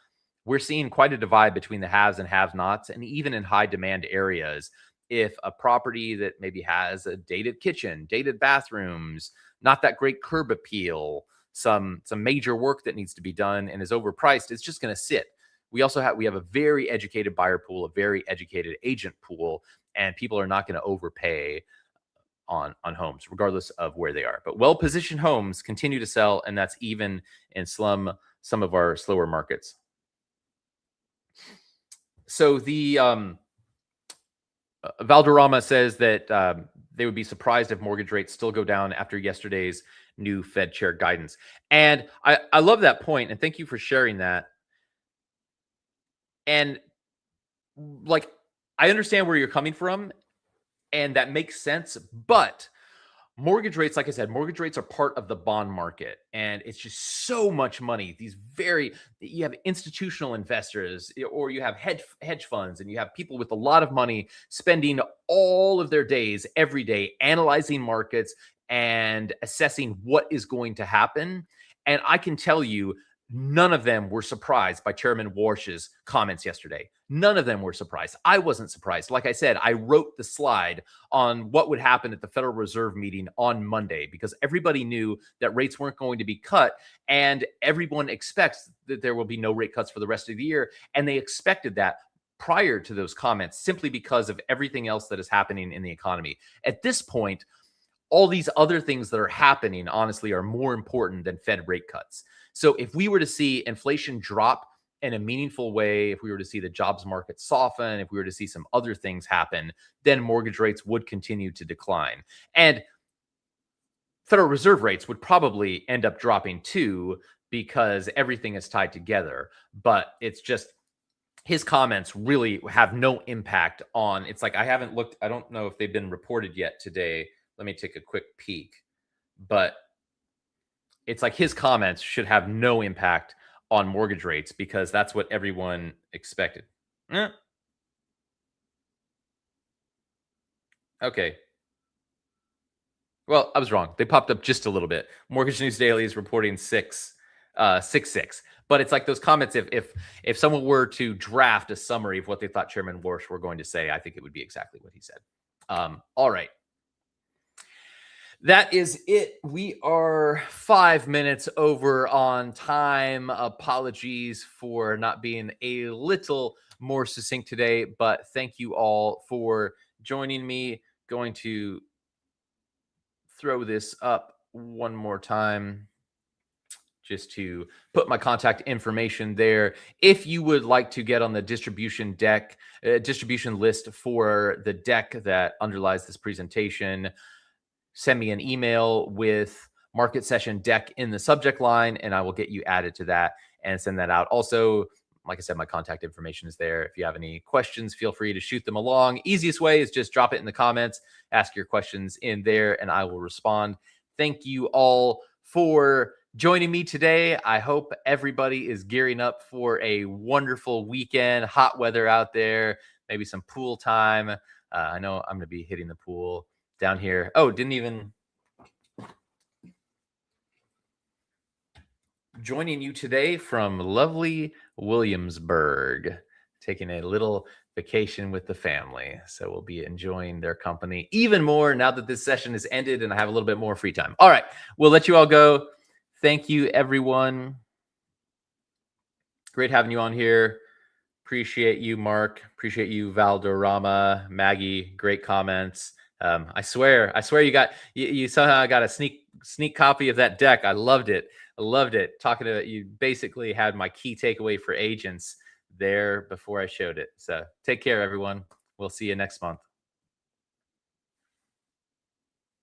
We're seeing quite a divide between the haves and have-nots, and even in high demand areas. If a property that maybe has a dated kitchen, dated bathrooms, not that great curb appeal, some major work that needs to be done and is overpriced, it's just going to sit. We have a very educated buyer pool, a very educated agent pool, and people are not going to overpay on homes, regardless of where they are. But well-positioned homes continue to sell, and that's even in some of our slower markets. So the Valderrama says that they would be surprised if mortgage rates still go down after yesterday's new Fed chair guidance. And I love that point, and thank you for sharing that. And like, I understand where you're coming from, and that makes sense. But mortgage rates, like I said, mortgage rates are part of the bond market, and it's just so much money. You have institutional investors, or you have hedge funds, and you have people with a lot of money spending all of their days, every day, analyzing markets and assessing what is going to happen. And I can tell you, none of them were surprised by Chairman Warsh's comments yesterday. None of them were surprised. I wasn't surprised. Like I said, I wrote the slide on what would happen at the Federal Reserve meeting on Monday because everybody knew that rates weren't going to be cut, and everyone expects that there will be no rate cuts for the rest of the year. And they expected that prior to those comments simply because of everything else that is happening in the economy. At this point, all these other things that are happening, honestly, are more important than Fed rate cuts. So if we were to see inflation drop in a meaningful way, if we were to see the jobs market soften, if we were to see some other things happen, then mortgage rates would continue to decline. And Federal Reserve rates would probably end up dropping too, because everything is tied together. But it's just, his comments really have no impact on, it's like, I haven't looked, I don't know if they've been reported yet today. Let me take a quick peek. But it's like his comments should have no impact on mortgage rates because that's what everyone expected. Okay. Well, I was wrong. They popped up just a little bit. Mortgage News Daily is reporting 6.6. But it's like those comments. If someone were to draft a summary of what they thought Chairman Warsh were going to say, I think it would be exactly what he said. All right. That is it. We are 5 minutes over on time. Apologies for not being a little more succinct today, but thank you all for joining me. Going to throw this up one more time just to put my contact information there. If you would like to get on the distribution list for the deck that underlies this presentation, send me an email with market session deck in the subject line, and I will get you added to that. and send that out. Also, like I said, my contact information is there. If you have any questions, feel free to shoot them along. Easiest way is just drop it in the comments, ask your questions in there, and I will respond. Thank you all for joining me today. I hope everybody is gearing up for a wonderful weekend, hot weather out there, maybe some pool time. I know I'm going to be hitting the pool down here. Oh, didn't even joining you today from lovely Williamsburg, taking a little vacation with the family. So we'll be enjoying their company even more now that this session is ended and I have a little bit more free time. All right, we'll let you all go. Thank you, everyone. Great having you on here. Appreciate you, Mark. Appreciate you, Valderrama, Maggie. Great comments. I swear you somehow got a sneak copy of that deck. I loved it. Talking to you, basically had my key takeaway for agents there before I showed it. So take care, everyone. We'll see you next month.